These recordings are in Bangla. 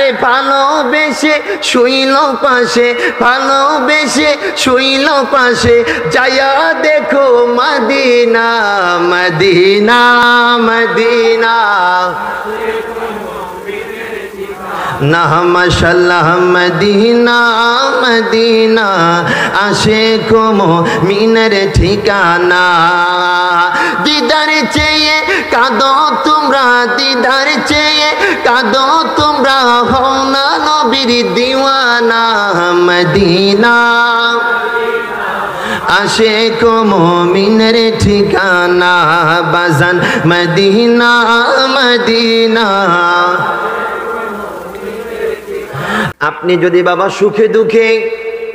আরে ভালোবেসে শুইল পাশে, ভালোবেসে শুইল পাশে, যায়া দেখো মদিনা মদিনা মদিনা। না মাশাআল্লাহ মদিনা মদিনা, আশিক মুমিনের ঠিকানা। দিদার চেয়ে কাঁদো তোমরা, দিদার চেয়ে কাঁদো তোমরা, হও না নবীর দিওয়ানা মদিনা, আশিক মুমিনের ঠিকানা। বাজান মদিনা মদিনা। আপনি যদি বাবা সুখে দুঃখে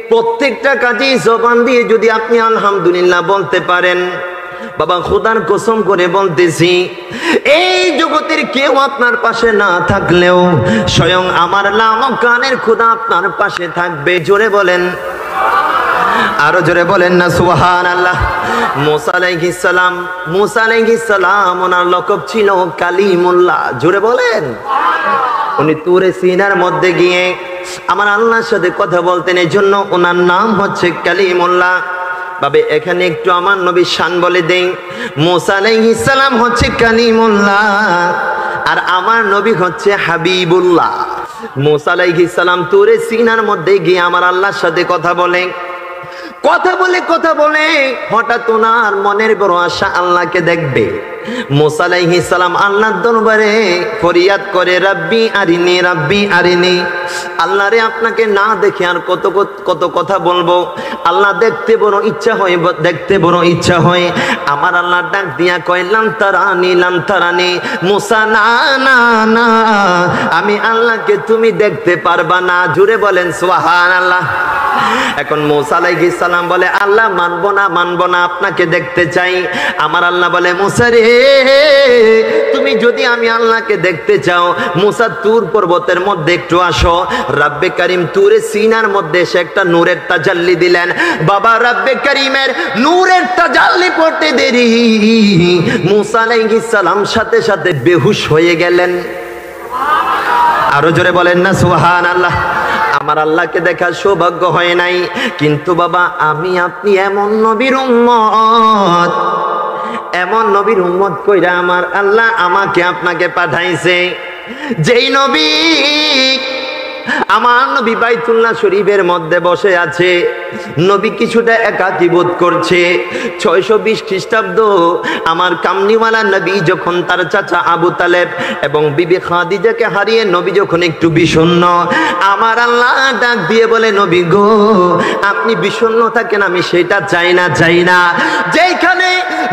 প্রত্যেকটা কাজে জবান দিয়ে যদি আপনি আলহামদুলিল্লাহ বলতে পারেন, বাবা খোদার কসম করে বলতেছি, এই জগতের কেউ আপনার পাশে না থাকলেও স্বয়ং আমার লামক কানের খোদা আপনার পাশে থাকবে। জোরে বলেন, আরো জোরে বলেন না সুবহানাল্লাহ। মুসা আলাইহিস সালাম, মুসা আলাইহিস সালাম ওনার লকব ছিল কালিমুল্লাহ। জোরে বলেন। উনি তুরে সিনার মধ্যে গিয়ে আমার আল্লাহর সাথে কথা বলতেন, এই জন্য ওনার নাম হচ্ছে কালিমুল্লাহ। বাবে এখানে একটু আমার নবীর শান বলে দেই। মুসা আলাইহিস সালাম হচ্ছে কালিমুল্লাহ আর আমার নবী হচ্ছে হাবিবুল্লাহ। মুসা আলাইহিস সালাম তুরে সিনার মধ্যে গিয়ে আমার আল্লাহর সাথে কথা বলে, কথা বলে কথা বলে হঠাৎ ওনার মনের বড় আশা আল্লাহকে দেখবে। মুসা আলাইহিস সালাম আল্লাহর দরবারে ফরিয়াদ করে, রাব্বি আরিনি রাব্বি আরিনি। আল্লাহ রে, আপনাকে না দেখে আর কত কত কথা বলবো। আল্লাহ দেখতে বড় ইচ্ছা হয়, দেখতে বড় ইচ্ছা হয়। আমার আল্লাহ ডাক দিয়া কয়, লাম তারানি লাম তারানি। মুসা না না না, আমি আল্লাহকে তুমি দেখতে পারবা না। জুড়ে বলেন সুবহানাল্লাহ। এখন মুসা আলাইহিস সালাম বলে, আল্লাহ মানবো না মানবো না, আপনাকে দেখতে চাই। আমার আল্লাহ বলে, মুসা রে, তুমি যদি আমি আল্লাহকে দেখতে চাও, মুসা তুর পর্বতের মধ্যে একটু আসো। রাব্বে কারিম তুরে সিনার মধ্যে এসে একটা নূরের তাজাল্লি দিলেন। বাবা রাব্বে কারিমের নূরের তাজাল্লি পড়তে দেরি, মুসা আলাইহিস সালাম সাথে সাথে বেহুশ হয়ে গেলেন। আরো জোরে বলেন না সুবহানাল্লাহ। আমার আল্লাহকে দেখার সৌভাগ্য হয় নাই, কিন্তু বাবা আমি আপনি এমন নবীর উম্মত, এমন নবীর উম্মত কইরা আমার আল্লাহ আমাকে আপনাকে পাঠাইছে। যেই নবী, আমার নবী বাইতুল্লাহ শরীফের মধ্যে বসে আছে, নবী কিছুটা একাকী বোধ করছে। 620 খ্রিস্টাব্দ আমার কামনিওয়ালা নবী যখন তার চাচা আবু তালেব এবং বিবি খাদিজাকে হারিয়ে নবী যখন একটু বিষণ্ণ, আমার আল্লাহ ডাক দিয়ে বলে, নবী গো, আপনি বিষণ্ণ থাকেন, আমি সেটা চাই না চাই না। যেখানে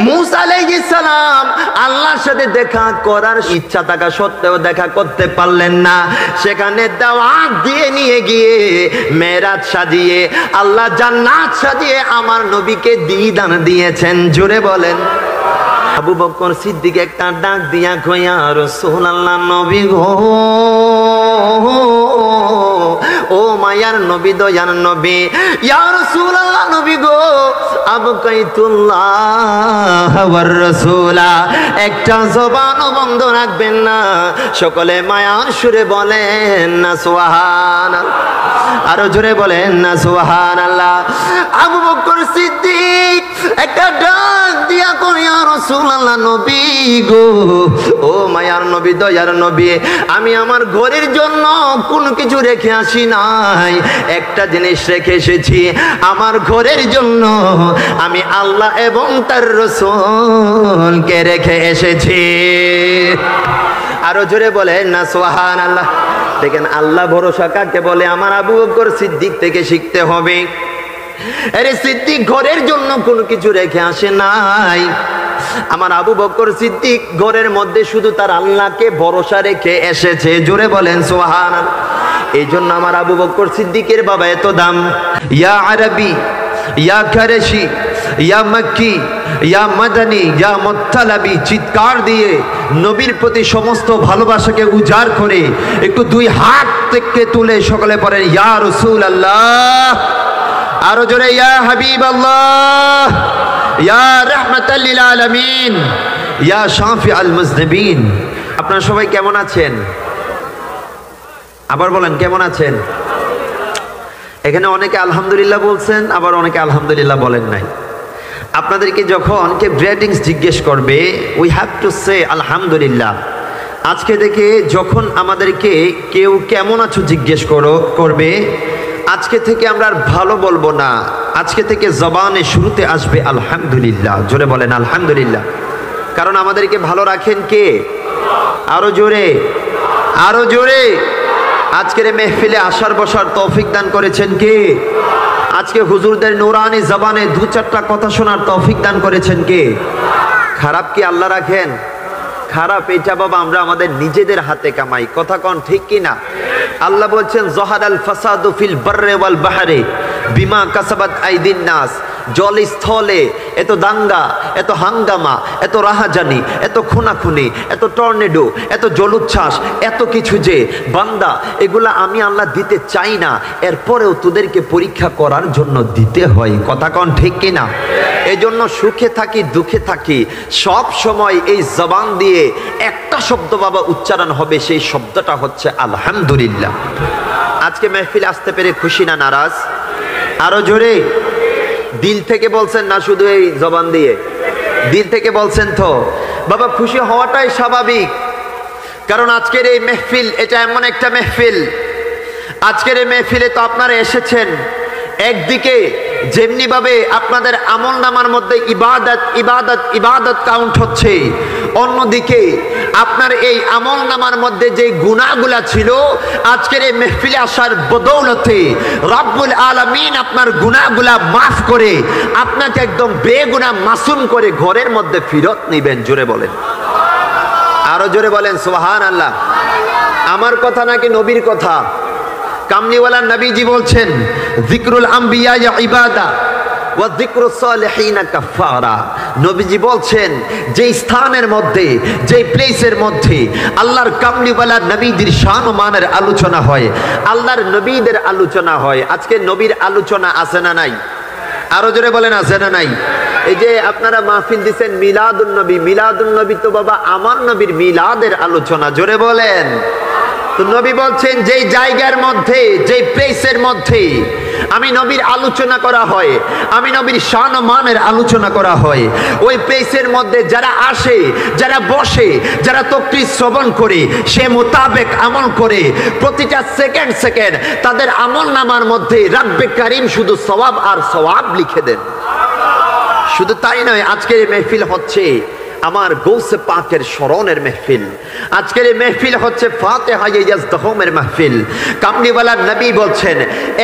মুসা আলাইহিস সালাম আল্লাহর সাথে দেখা করার ইচ্ছা থাকা সত্ত্বেও দেখা করতে পারলেন না, সেখানে দাওয়াত দিয়ে নিয়ে গিয়ে মেরাজ সাজিয়ে আল্লাহ জান্নাত সাজিয়ে আমার নবীকে দিদান দিয়েছেন। জোরে বলেন। আবু বকর সিদ্দিক একটা ডাক দিয়া কইয়া, রাসূলুল্লাহ নবী গো, ও মায়ার নবী, দয়ার নবী, ইয়া রাসূলুল্লাহ নবী গো, আবকাইতুল্লাহ ওয়ার রাসূলা, একটা জবানও বন্ধ রাখবেন না। সকলে মায়ার সুরে বলেন না সুবহানাল্লাহ। আরো জোরে বলেন না সুবহানাল্লাহ। আবু বকর সিদ্দিক একটা ডাক দিয়া কই, ইয়া রাসূলুল্লাহ নবী গো, ও মায়ার নবী, দয়ার নবী, আমি আমার ঘরের জন্য কোনো কিছু রেখে আসি নাই, একটা জিনিস রেখে এসেছি। আমার ঘরের জন্য আমি আল্লাহ এবং তার রাসূলকে রেখে এসেছি। আরো জোরে বলেন না সুবহানাল্লাহ। দেখেন আল্লাহ ভরসা কাকে বলে, আমার আবু বকর সিদ্দিক থেকে শিখতে হবে। আরে সিদ্দিক ঘরের জন্য কোনো কিছু রেখে আসে নাই। আমার আবু বকর সিদ্দিক ঘরের মধ্যে শুধু তার আল্লাহকে ভরসা রেখে এসেছে। জোরে বলেন সুবহানাল্লাহ। এই জন্য আমার আবু বকর সিদ্দিকের বাবা এত দাম। ইয়া আরবি, ইয়া কুরাইশি, ইয়া মক্কি, ইয়া মাদানী, ইয়া মুত্তালাবি, চিৎকার দিয়ে নবীর প্রতি সমস্ত ভালোবাসাকে উজাড় করে একটু দুই হাত থেকে তুলে সকলে পড়েন, ইয়া রাসূলুল্লাহ। আরো জোরে, ইয়া হাবিবাল্লাহ, ইয়া রাহমাতাল লিল আলামিন, ইয়া শাফিউল মুযনিবিন। আপনারা সবাই কেমন আছেন? আবার বলেন কেমন আছেন? এখানে অনেকে আলহামদুলিল্লাহ বলছেন, আবার অনেকে আলহামদুলিল্লাহ বলেন নাই। আপনাদেরকে যখন কে গ্রেটিংস জিজ্ঞেস করবে, উই হ্যাভ টু সে আলহামদুলিল্লাহ। আজকে থেকে যখন আমাদেরকে কেউ কেমন আছো জিজ্ঞেস করবে, আজকে থেকে আমরা আর ভালো বলবো না, আজকে থেকে জবানে শুরুতে আসবে আলহামদুলিল্লাহ। জোরে বলেন আলহামদুলিল্লাহ। কারণ আমাদেরকে ভালো রাখেন কে? আরো জোরে, আরো জোরে। আজকের মেহফিলে আসার বসার তৌফিক দান করেছেন কে? আজকে হুজুরদের নুরানি জবানে দু চারটা কথা শোনার তৌফিক দান করেছেন কে? খারাপ কি আল্লাহ রাখেন? খারাপ এটা বাবা আমরা আমাদের নিজেদের হাতে কামাই। কথা কোন ঠিক কি না? আল্লাহ বলছেন জহারাল ফাসাদু ফিল বাররি ওয়াল বাহরি বিমা কাসাবাত আইদিন নাস। জল স্থলে এত দাঙ্গা, এত হাঙ্গামা, এত রাহাজানি, এত খুনাখুনি, এত টর্নেডো, এত জলোচ্ছ্বাস, এত কিছু যে বান্দা এগুলা আমি আল্লাহ দিতে চাই না, এরপরেও তোদেরকে পরীক্ষা করার জন্য দিতে হয়। কথা কোন ঠিক কিনা? এই জন্য সুখে থাকি দুঃখে থাকি সব সময় এই জবান দিয়ে একটা শব্দ বাবা উচ্চারণ হবে, সেই শব্দটা হচ্ছে আলহামদুলিল্লাহ। আজকে মেহফিলে আসতে পেরে খুশি না নারাজ? আরো জোরে। দিল থেকে বলছেন না শুধু এই জবান দিয়ে? দিল থেকে বলছেন তো বাবা, খুশি হওয়াটাই স্বাভাবিক। কারণ আজকের এই মেহফিল এটা এমন একটা মেহফিল, আজকের এই মেহফিলে তো আপনারা এসেছেন, একদিকে যেমনি ভাবে আপনাদের আমল নামার মধ্যে ইবাদত ইবাদত ইবাদত কাউন্ট হচ্ছে, অন্যদিকে আপনার এই আমল নামার মধ্যে যে গুনাহগুলা ছিল আজকের এই মেহফিলে আসার বদৌলতে রব্বুল আলামিন আপনার গুনাহগুলা মাফ করে আপনাকে একদম বেগুনাহ মাসুম করে ঘরের মধ্যে ফিরত নেবেন। জোরে বলেন, আরো জোরে বলেন সুবহানাল্লাহ। আমার কথা নাকি নবীর কথা? কামলিওয়ালা নবীজি বলছেন যিকরুল আম্বিয়া ইবাদা ওয়া যিকরুস সালিহিনা কাফারা। নবীজি বলছেন যে স্থানের মধ্যে, যে প্লেসের মধ্যে আল্লাহর কামলিওয়ালা নবীদের শান ও মানের আলোচনা হয়, আল্লাহর নবীদের আলোচনা হয়। আজকে নবীর আলোচনা আছে না নাই? আরো জোরে বলেন আছে না নাই? এই যে আপনারা মাহফিল দিচ্ছেন মিলাদুন নবী, মিলাদুন নবী তো বাবা আমার নবীর মিলাদের আলোচনা। জোরে বলেন। তো নবী বলছেন যেই জায়গার মধ্যে, যেই প্লেসের মধ্যে আমি নবীর আলোচনা করা হয়, আমি নবীর শান ও মানের আলোচনা করা হয়, ওই প্লেসের মধ্যে যারা আসে, যারা বসে, যারা তাকরীর শ্রবণ করে, সে মোতাবেক আমল করে, প্রতিটা সেকেন্ড সেকেন্ড তাদের আমল নামার মধ্যে রাব্বে কারীম শুধু সওয়াব আর সওয়াব লিখে দেন। শুধু তাই নয়, আজকের এই মেহফিল হচ্ছে আমার গৌসে পাকের স্মরণের মেহফিল। আজকের এই মেহফিল হচ্ছে ফাতিহা ইয়াজদাহুমের মাহফিল। কামলিওয়ালা নবী বলছেন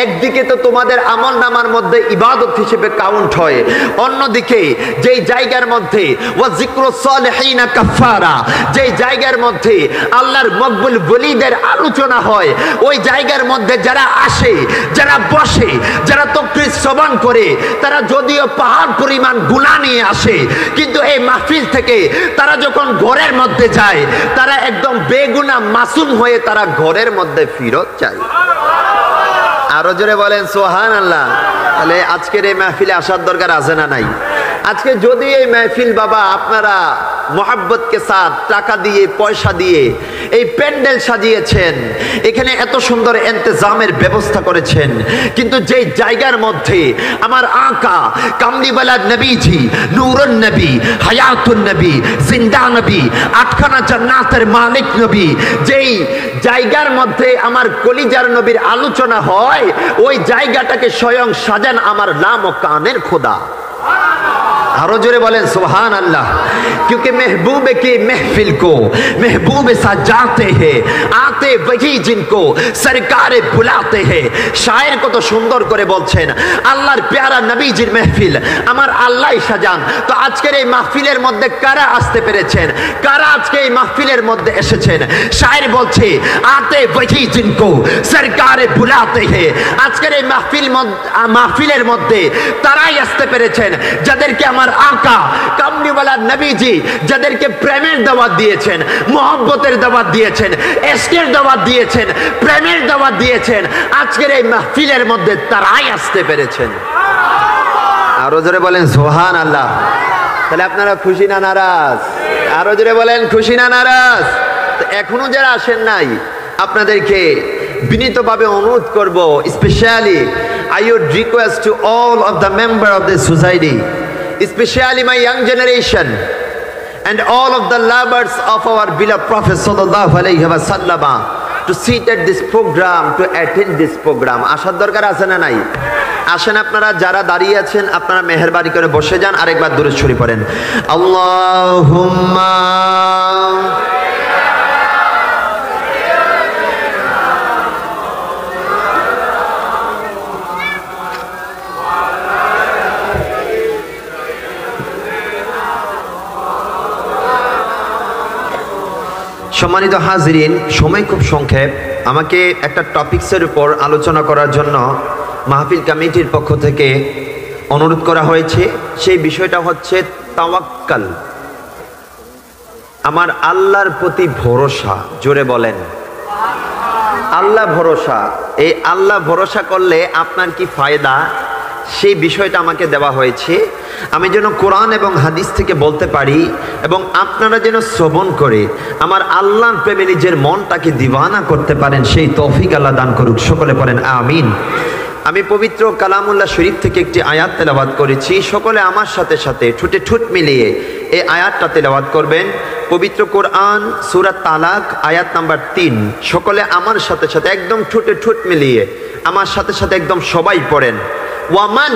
একদিকে তো তোমাদের আমল নামার মধ্যে ইবাদত হিসেবে কাউন্ট হয়, অন্যদিকে যেই জায়গার মধ্যে ওয়া যিকরুস সালিহিনা কাফারা, যেই জায়গার মধ্যে আল্লাহর মকবুল ওলিদের আলোচনা হয়, ওই জায়গার মধ্যে যারা আসে, যারা বসে, যারা তাকরীর শ্রবণ করে, তারা যদিও পাহাড় পরিমাণ গুনাহ নিয়ে আসে, কিন্তু এই মাহফিল থেকে তারা যখন ঘরের মধ্যে যায় তারা একদম বেগুনাহ মাসুম হয়ে তারা ঘরের মধ্যে ফিরত যায়। আরো জোরে বলেন সুবহানাল্লাহ। তাহলে আজকের এই মাহফিলে আসার দরকার আছে না নাই? আজকে যদি এই মাহফিল বাবা আপনারা মোহাব্বত কে সাথ টাকা দিয়ে পয়সা দিয়ে এই প্যান্ডেল সাজিয়েছেন, এখানে এত সুন্দর ইন্তজামের ব্যবস্থা করেছেন, কিন্তু যে জায়গার মধ্যে আমার আকা কামলিওয়ালা নবীজি নূরুন নবী, হায়াতুন নবী, জিন্দা নবী, আটখানা জান্নাতের মালিক নবী, যেই জায়গার মধ্যে আমার কলিজার নবীর আলোচনা হয়, ওই জায়গাটাকে স্বয়ং সাজান আমার নাম ও কানের খোদা। आरो जोरे बोले सुभान अल्लाह, क्योंकि महबूब की महफिल को महबूब सजाते हैं, आते वही जिनको सरकारे बुलाते हैं। शायर को तो सुंदर करे बोलছেন আল্লাহর প্যারা নবীজির महफिल আমার আল্লাহই সাজান। তো আজকের এই মাহফিলের মধ্যে কারা আসতে পেরেছেন, কারা আজকে এই মাহফিলের মধ্যে এসেছেন? শায়ের বলছে आते वही जिनको सरकारे बुलाते हैं। আজকের এই মাহফিলের মধ্যে তারাই আসতে পেরেছেন যাদেরকে আমার आका কামলিওয়ালা নবীজি যাদেরকে প্রেমের দাওয়াত দিয়েছেন, মোহব্বতের দাওয়াত দিয়েছেন, ইশকের দাওয়াত দিয়েছেন, প্রেমের দাওয়াত দিয়েছেন, আজকের এই মাহফিলের মধ্যে তারাই আসতে পেরেছেন। আরো জোরে বলেন সুবহানাল্লাহ। তাহলে আপনারা খুশি না নারাজ? আরো জোরে বলেন খুশি না নারাজ? তো এখনো যারা আসেন নাই আপনাদেরকে বিনীতভাবে অনুরোধ করব, specially I would request to all of the member of the society, especially my young generation and all of the lovers of our beloved Prophet sallallahu alaihi wasallam, to sit at this program, to attend this program. আসার দরকার আছে না নাই? আসেন, আপনারা যারা দাঁড়িয়ে আছেন আপনারা মেহেরবানি করে বসে যান, আরেকবার দুরূদ শরীফ পড়েন। আল্লাহুম্মা সম্মানিত হাজিরিন, সময় খুব সংক্ষেপ। আমাকে একটা টপিকসের উপর আলোচনা করার জন্য মাহফিল কমিটির পক্ষ থেকে অনুরোধ করা হয়েছে। সেই বিষয়টা হচ্ছে তাওয়াক্কাল, আমার আল্লাহর প্রতি ভরসা। জোরে বলেন আল্লাহ ভরসা। এই আল্লাহ ভরসা করলে আপনার কি ফায়দা, সেই বিষয়টা আমাকে দেওয়া হয়েছে। আমি যেন কোরআন এবং হাদিস থেকে বলতে পারি এবং আপনারা যেন শ্রবণ করে আমার আল্লাহর প্রেমে নিজের মনটাকে দিওয়ানা করতে পারেন, সেই তৌফিক আল্লাহ দান করুক। সকলে পড়েন আমিন। আমি পবিত্র কালামুল্লাহ শরীফ থেকে একটি আয়াত তেলাওয়াত করেছি। সকলে আমার সাথে সাথে ঠোঁটে ঠোঁট মিলিয়ে এই আয়াতটা তেলাওয়াত করবেন। পবিত্র কোরআন সূরা তালাক আয়াত নাম্বার 3। সকলে আমার সাথে সাথে একদম ঠোঁটে ঠোঁট মিলিয়ে আমার সাথে সাথে একদম সবাই পড়েন। ওয়ামান,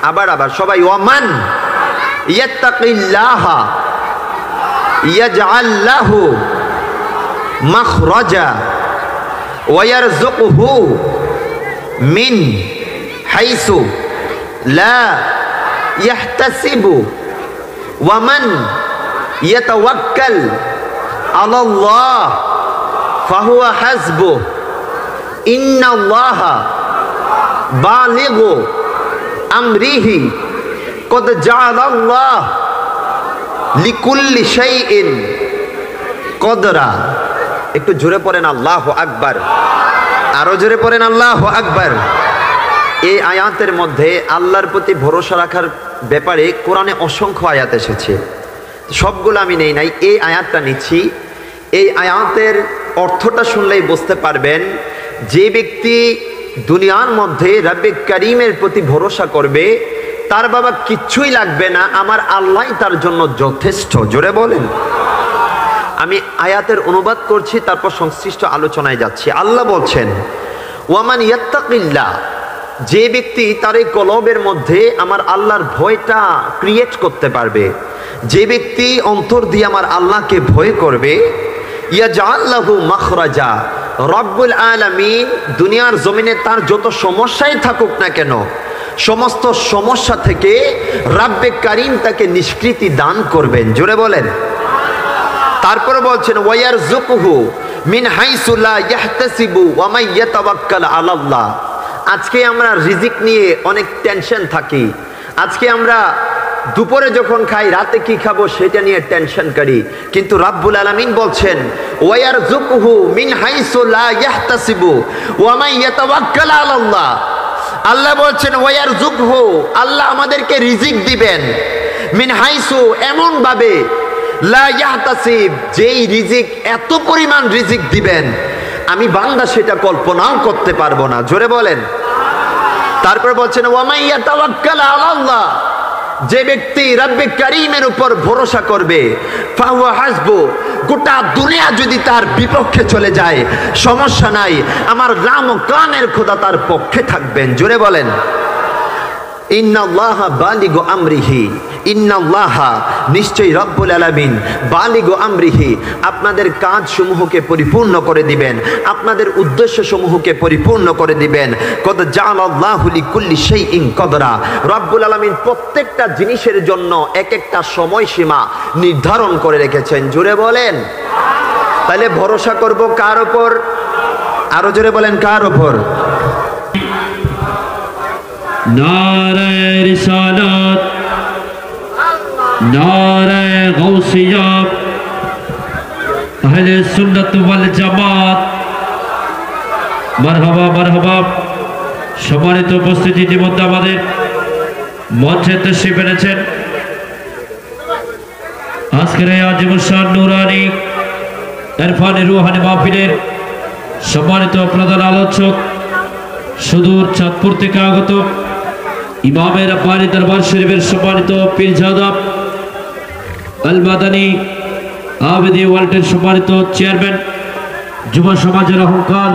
আবার সবাই ওয়ামান ইয়াত্তাকিল্লাহা ইয়াজআল লাহু মাখরাজা ওয়া ইয়ারযুকহু মিন হাইসু লা ইয়াহতাসিবু ওয়ামান ইয়াতাওয়াক্কাল আলাল্লাহ ফাহুয়া হাসবুহু ইন্নাল্লাহা বালিগু আমরিহি কদ জাআলাল্লাহ লিকুল্লি শাইইন কদরা। একটু জোরে পড়েন আল্লাহু আকবার, আরো জোরে পড়েন আল্লাহু আকবার। এই আয়াতের মধ্যে আল্লাহর প্রতি ভরসা রাখার ব্যাপারে কোরআনে অসংখ্য আয়াত এসেছে, সবগুলো আমি নেই নাই, এই আয়াতটা নিচ্ছি। এই আয়াতের অর্থটা শুনলেই বুঝতে পারবেন, যে ব্যক্তি দুনিয়ার মধ্যে রব্বে কারীমের প্রতি ভরসা করবে তার বাবা কিচ্ছুই লাগবে না, আমার আল্লাহ তার জন্য যথেষ্ট। জোরে বলেন। আমি আয়াতের অনুবাদ করছি, তারপর সংশ্লিষ্ট আলোচনায় যাচ্ছি। আল্লাহ বলছেন ওয়ামান ইয়াত্তাকিল্লাহ, যে ব্যক্তি তার এই কলবের মধ্যে আমার আল্লাহর ভয়টা ক্রিয়েট করতে পারবে, যে ব্যক্তি অন্তর দিয়ে আমার আল্লাহকে ভয় করবে, ইয়াজআল লাহু মাখরাজা, রব্বুল আলামিন দুনিয়ার জমিনে তার যত সমস্যাই থাকুক না কেন সমস্ত সমস্যা থেকে রব্বে কারীম তাকে নিষ্কৃতি দান করবেন। জোরে বলেন। তারপরে বলছেন ওয়ায়ারযুকহু মিন হাইসু লা ইয়াহতাসিবু ওয়া মান ইয়াতাওয়াক্কাল আলাল্লাহ। আজকে আমরা রিজিক নিয়ে অনেক টেনশন থাকি, আজকে আমরা দুপুরে যখন খাই রাতে কি খাবো সেটা নিয়ে টেনশন করি, কিন্তু রাব্বুল আলামিন বলছেন ওয়ায়ারযুকহু মিন হাইসু লা ইয়াহতাসিবু ওয়া মান ইয়াতাওয়াক্কাল আলাল্লাহ। আল্লাহ বলছেন ওয়ায়ারযুকহু, আল্লাহ আমাদেরকে রিজিক দিবেন, মিন হাইসু, এমন ভাবে, লা ইয়াহতাসিব, যেই রিজিক এত পরিমাণ রিজিক দিবেন আমি বান্দা সেটা কল্পনাও করতে পারবো না। জোরে বলেন। তারপর বলছেন ওয়া মান ইয়াতাওয়াক্কাল আলাল্লাহ, যে ব্যক্তি রব্বে কারীমের উপর ভরসা করবে, ফাহুয়া হাসবু, গোটা দুনিয়া যদি তার বিপক্ষে চলে যায় সমস্যা নাই, আমার রাম ও কানের খোদা তার পক্ষে থাকবেন। জোরে বলেন। ইন্নাল্লাহা বালিগু আমরিহি, ইন্নাল্লাহা, নিশ্চয়ই রব্বুল আলামিন, বালিগু আমরিহি, আপনাদের কাজ সমূহকে পরিপূর্ণ করে দিবেন, আপনাদের উদ্দেশ্য সমূহকে পরিপূর্ণ করে দিবেন। কদ জাআলাল্লাহু লিকুল্লি শাইইন কদরা, রব্বুল আলামিন প্রত্যেকটা জিনিসের জন্য এক একটা সময়সীমা নির্ধারণ করে রেখেছেন। জোরে বলেন। তাহলে ভরসা করব কার উপর? আরো জোরে বলেন, কার উপর? নারায়ে রিসালাত, নারায়ে গাউসিয়া, আহলে সুন্নাত ওয়াল জামাত। মারহাবা মারহাবা। সম্মানিত উপস্থিতি, ইতিমধ্যে আমাদের মঞ্চে তশরিফ এনেছেন আজকের এই আজিমুস শান নুরানি ইরফানি রুহানি মাহফিলের সম্মানিত প্রধান আলোচক সুদূর চাঁদপুর থেকে আগত ইমামের আব্বানি দরবার শরীফের সম্মানিত পীরজাদা আল মাদানী আবেদি ওয়ার্ল্ডের সম্মানিত চেয়ারম্যান, যুব সমাজের অহংকার,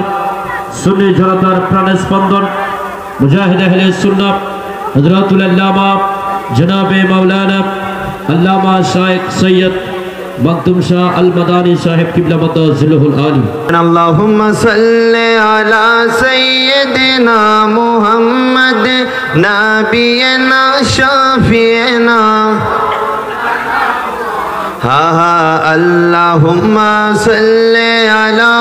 সুন্নি জনতার প্রাণের স্পন্দন, মুজাহিদ আহলে সুন্নাহ হযরতুল আল্লামা জনাবে মাওলানা আল্লামা শাইখ সৈয়দ মখদুম শাহ আল মাদানী সাহেব কিবলা মদ্দাজিলহুল আলী। আল্লাহুম্মা সাল্লি আলা সাইয়্যিদিনা মুহাম্মদ নাবিয়িনা শাফিয়িনা হা হা আল্লাহুম্মা সাল্লি আলা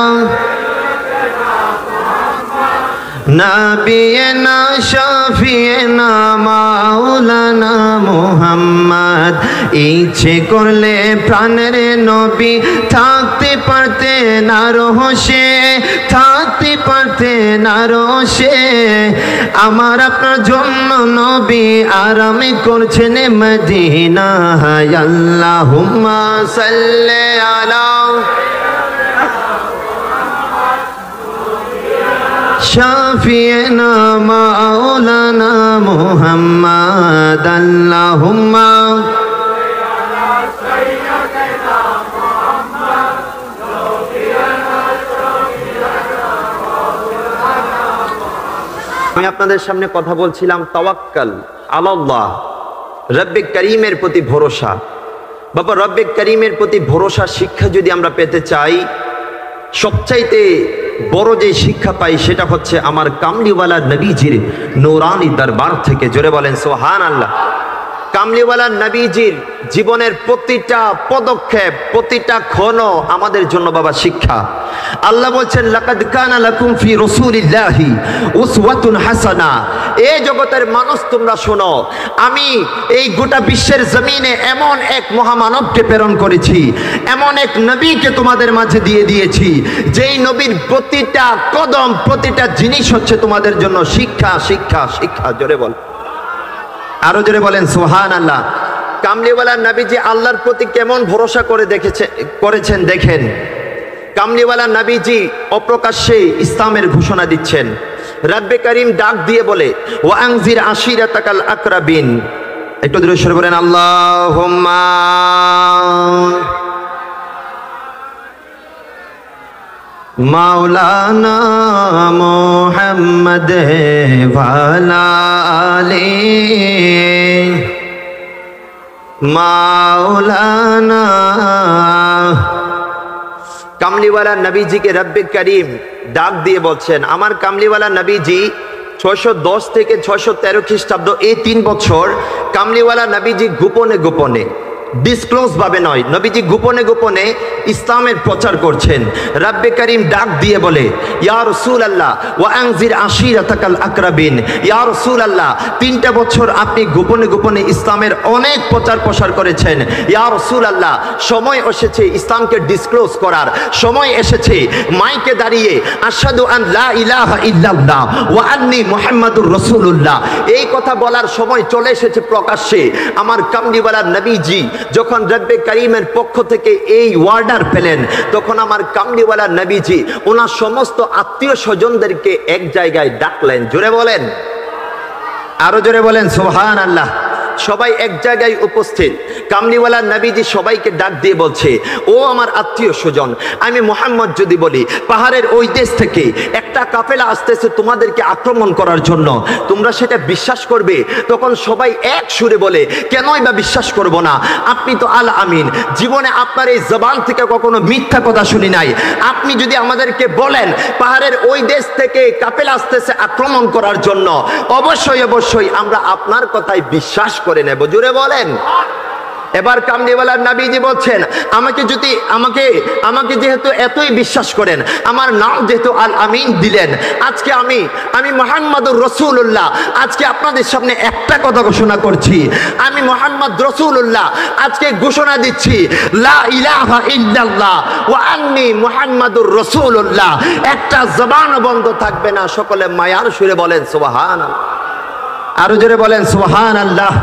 নাবিয়িনা শাফিয়িনা মাওলানা মুহাম্মদ। ইচ্ছে করলে প্রাণের নবী থাকতে পারতে না রহস্যে, থাকতে পারতে না রহস্যে। আমার আপনার জন্য নবী আরামে করছেন মদিনায়। আল্লাহুম্মা সাল্লি আলা শাফিয়িনা মাওলানা মুহাম্মদ। আল্লাহুম্মা আমি আপনাদের সামনে কথা বলছিলাম তাওয়াক্কাল আলাল্লাহ, রব্বে করিমের প্রতি ভরসা। বাবা, রব্বে করিমের প্রতি ভরসা শিক্ষা যদি আমরা পেতে চাই, সবচাইতে বড় যে শিক্ষা পাই সেটা হচ্ছে আমার কামলিওয়ালা নবীজির নূরানি দরবার থেকে। জোরে বলেন সুবহানাল্লাহ। কামলিওয়ালা নবীজির জীবনের প্রতিটা পদক্ষেপ, প্রতিটা ক্ষণ আমাদের জন্য বাবা শিক্ষা। আল্লাহ বলছেন লাকাদ কানা লাকুম ফি রাসূলিল্লাহি উসওয়াতুন হাসানা। এই জগতের মানুষ তোমরা শোনো, আমি এই গোটা বিশ্বের জমিনে এমন এক মহামানবকে প্রেরণ করেছি, এমন এক নবীকে তোমাদের মাঝে দিয়ে দিয়েছি, যেই নবীর প্রতিটা কদম, প্রতিটা জিনিস হচ্ছে তোমাদের জন্য শিক্ষা শিক্ষা শিক্ষা। জোরে বল, আরো জোরে বলেন সুবহানাল্লাহ। কামলিওয়ালা নবীজি আল্লাহর প্রতি কেমন ভরসা করেছেন দেখেন। কামলিওয়ালা নবীজি অপ্রকাশ্যে ইসলামের ঘোষণা দিচ্ছেন। রব্বে করিম ডাক দিয়ে বলে ওয়া আনজির আশিরাতাকাল আকরাবিন। একটু জোরে সরে বলেন আল্লাহুম্মা মাওলানা মুহাম্মদ ওয়ালা আলি মাওলানা। কামলিওয়ালা নবীজিকে রব্বে করিম ডাক দিয়ে বলছেন, আমার কামলিওয়ালা নবীজি 610 থেকে 613 খ্রিস্টাব্দ, এই 3 বছর কামলিওয়ালা নবীজি গোপনে গোপনে, ডিসক্লোজ ভাবে নয়, নবীজি গোপনে গোপনে ইসলামের প্রচার করছেন। রব্বে করিম ডাক দিয়ে বলে ইয়া রাসূলুল্লাহ ওয়া আনজির আশিরাতাকাল আকরাবিন। ইয়া রাসূলুল্লাহ, 3টা বছর আপনি গোপনে গোপনে ইসলামের অনেক প্রচার প্রসার করেছেন। ইয়া রাসূলুল্লাহ, সময় এসেছে ইসলামকে ডিসক্লোজ করার, সময় এসেছে মাইকে দাঁড়িয়ে আশহাদু আন লা ইলাহা ইল্লাল্লাহ ওয়া আন্নী মুহাম্মাদুর রাসূলুল্লাহ এই কথা বলার সময় চলে এসেছে প্রকাশ্যে। আমার কামলিওয়ালা নবীজি যখন রব্বে করিমের পক্ষ থেকে এই অর্ডার পেলেন, তখন আমার কামলিওয়ালা নবীজি ওনার সমস্ত আত্মীয় স্বজনদেরকে এক জায়গায় ডাকলেন। জোরে বলেন, আরো জোরে বলেন সুবহানাল্লাহ। সবাই এক জায়গায় উপস্থিত। কামলিওয়ালা নবীজি সবাইকে ডাক দিয়ে বলছে, ও আমার আত্মীয় স্বজন, আমি মুহাম্মদ যদি বলি পাহাড়ের ওই দেশ থেকে একটা কাফেলা আসতেছে তোমাদেরকে আক্রমণ করার জন্য, তোমরা সেটা বিশ্বাস করবে? তখন সবাই এক সুরে বলে, কেনই বা বিশ্বাস করব না? আপনি তো আল আমিন, জীবনে আপনার এই জবান থেকে কখনো মিথ্যা কথা শুনি নাই। আপনি যদি আমাদেরকে বলেন পাহাড়ের ওই দেশ থেকে কাফেলা আসতেছে আক্রমণ করার জন্য, অবশ্যই অবশ্যই আমরা আপনার কথায় বিশ্বাস করে নেব। জোরে বলেন। এবার কামলিওয়ালা নবীজি বলছেন, আমাকে যেহেতু এতই বিশ্বাস করেন, আমার নাম যেহেতু আল আমিন দিলেন, আজকে আমি মুহাম্মাদুর রাসূলুল্লাহ আজকে আপনাদের সামনে একটা কথা ঘোষণা করছি। আমি মুহাম্মদ রাসূলুল্লাহ আজকে ঘোষণা দিচ্ছি, লা ইলাহা ইল্লাল্লাহ ওয়া আন্নী মুহাম্মাদুর রাসূলুল্লাহ। একটা জবান বন্ধ থাকবে না। সকলে মায়ার সুরে বলেন সুবহানাল্লাহ। আরো জোরে বলেন সুবহানাল্লাহ।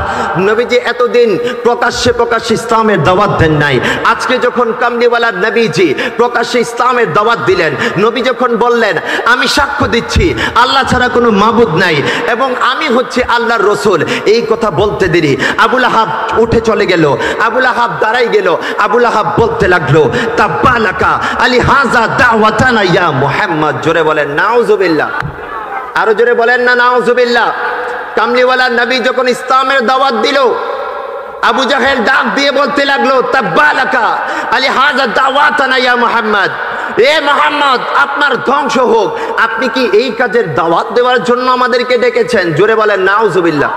নবীজি এতদিন প্রকাশ্যে প্রকাশ্যে ইসলামের দাওয়াত দেন নাই। আজকে যখন কামলিওয়ালা নবীজি প্রকাশ্যে ইসলামের দাওয়াত দিলেন, নবী যখন বললেন আমি সাক্ষ্য দিচ্ছি আল্লাহ ছাড়া কোনো মাবুদ নাই এবং আমি হচ্ছে আল্লাহর রসুল, এই কথা বলতে দেরি আবুল আহাব উঠে চলে গেল, আবুল আহাব দাঁড়াই গেল। আবুল আহাব বলতে লাগলো তাব্বালাকা আলি হাযা দাওয়াতানা ইয়া মুহাম্মদ। জোরে বলেন নাউজুবিল্লাহ। আরো জোরে বলেন না নাউজুবিল্লাহ। কামলিওয়ালা নবী যখন ইসলামের দাওয়াত দিল, আবু জাহেল ডাক দিয়ে বলতে লাগলো তাব্বালাকা আলি হাযা দাওয়াতানা ইয়া মুহাম্মদ, এ মুহাম্মদ আপনার ধ্বংস হোক, আপনি কি এই কাজের দাওয়াত দেওয়ার জন্য আমাদেরকে ডেকেছেন? জোরে বলেন নাউজুবিল্লাহ।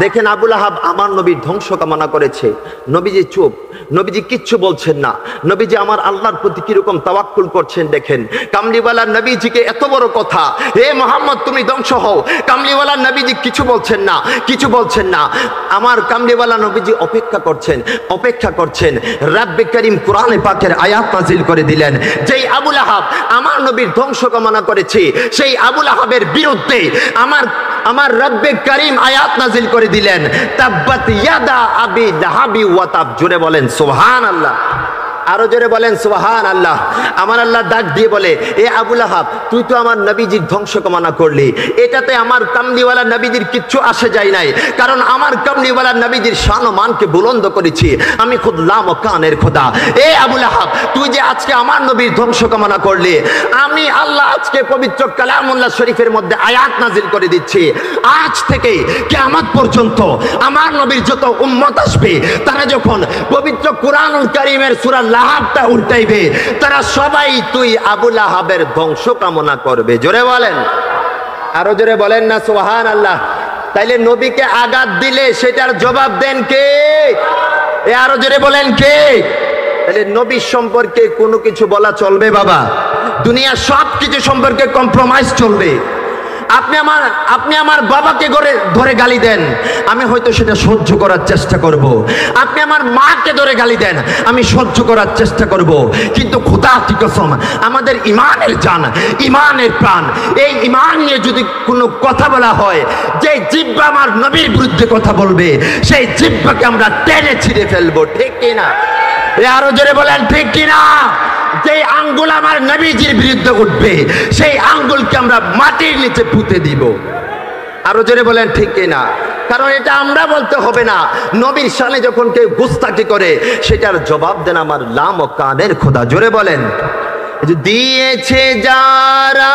দেখেন আবুল আহাব আমার নবীর ধ্বংস কামনা করেছে, নবীজি চুপ, নবীজি কিচ্ছু বলছেন না। নবীজি আমার আল্লাহর প্রতি কিরকম তাওয়াক্কুল করছেন দেখেন। কামলিওয়ালা নবীজিকে এত বড় কথা, হে মুহাম্মদ তুমি ধ্বংস হও, কামলিওয়ালা নবীজি কিছু বলছেন না, কিছু বলছেন না। আমার কামলিওয়ালা নবীজি অপেক্ষা করছেন। রাব্বে করিম কোরআনে পাকের আয়াত নাজিল করে দিলেন, যেই আবুল আহাব আমার নবীর ধ্বংস কামনা করেছে সেই আবুল আহাবের বিরুদ্ধে আমার রব্বে করিম আয়াত নাজিল করে দিলেন তাব্বাত ইয়াদা আবি লাহাবি ওয়া তাব। জোরে বলেন সুবহানাল্লাহ। আরো জোরে বলেন সুবহানাল্লাহ। আমার আল্লাহ ডাক দিয়ে বলে, এ আবুল আহাব তুই তো আমার নবীজির ধ্বংস কামনা করলি, এটাতে আমার কামলিওয়ালা নবীজির কিচ্ছু আসে যায় নাই, কারণ আমার কামলিওয়ালা নবীজির শান ও মানকে বুলন্দ করেছি আমি খুদ লাম ও কানের খোদা। এ আবুল আহাব তুই যে আজকে আমার নবীর ধ্বংস কামনা করলি, আমি আল্লাহ আজকে পবিত্র কালামুল্লাহ শরীফের মধ্যে আয়াত নাজিল করে দিচ্ছি, আজ থেকে কিয়ামত পর্যন্ত আমার নবীর যত উম্মত আসবে তারা যখন পবিত্র কুরআনুল কারীমের সূরা লাহাবটা উল্টাইবে তারা সবাই তুই আবুল আহাবের ধ্বংস কামনা করবে। জোরে বলেন, আরো জোরে বলেন না সুবহানাল্লাহ। তাইলে নবীকে আঘাত দিলে সেটার জবাব দেন কে? এ আরো জোরে বলেন কে? তাহলে নবীর সম্পর্কে কোনো কিছু বলা চলবে বাবা? দুনিয়ার সব কিছু সম্পর্কে কম্প্রোমাইজ চলবে। আপনি আমার বাবাকে ধরে গালি দেন, আমি হয়তো সেটা সহ্য করার চেষ্টা করব। আপনি আমার মাকে ধরে গালি দেন, আমি সহ্য করার চেষ্টা করব। কিন্তু খোদা কি কসম, আমাদের ইমানের জান, ইমানের প্রাণ, এই ইমান নিয়ে যদি কোনো কথা বলা হয়, যে জিহ্বা আমার নবীর বিরুদ্ধে কথা বলবে সেই জিহ্বাকে আমরা টেনে ছিঁড়ে ফেলবো। ঠিক কিনা? আরো জোরে বলেন ঠিক কিনা? যে আঙ্গুল আমার নবীজির বিরুদ্ধে উঠবে সেই আঙ্গুলকে আমরা মাটির নিচে পুঁতে দিব। আরো জোরে বলেন ঠিক কিনা? কারণ এটা আমরা বলতে হবে না, নবীর শানে যখন কেউ গুস্তাখি করে সেটার জবাব দেন আমার লাম ও কানের খোদা। জোরে বলেন, দিয়েছে যারা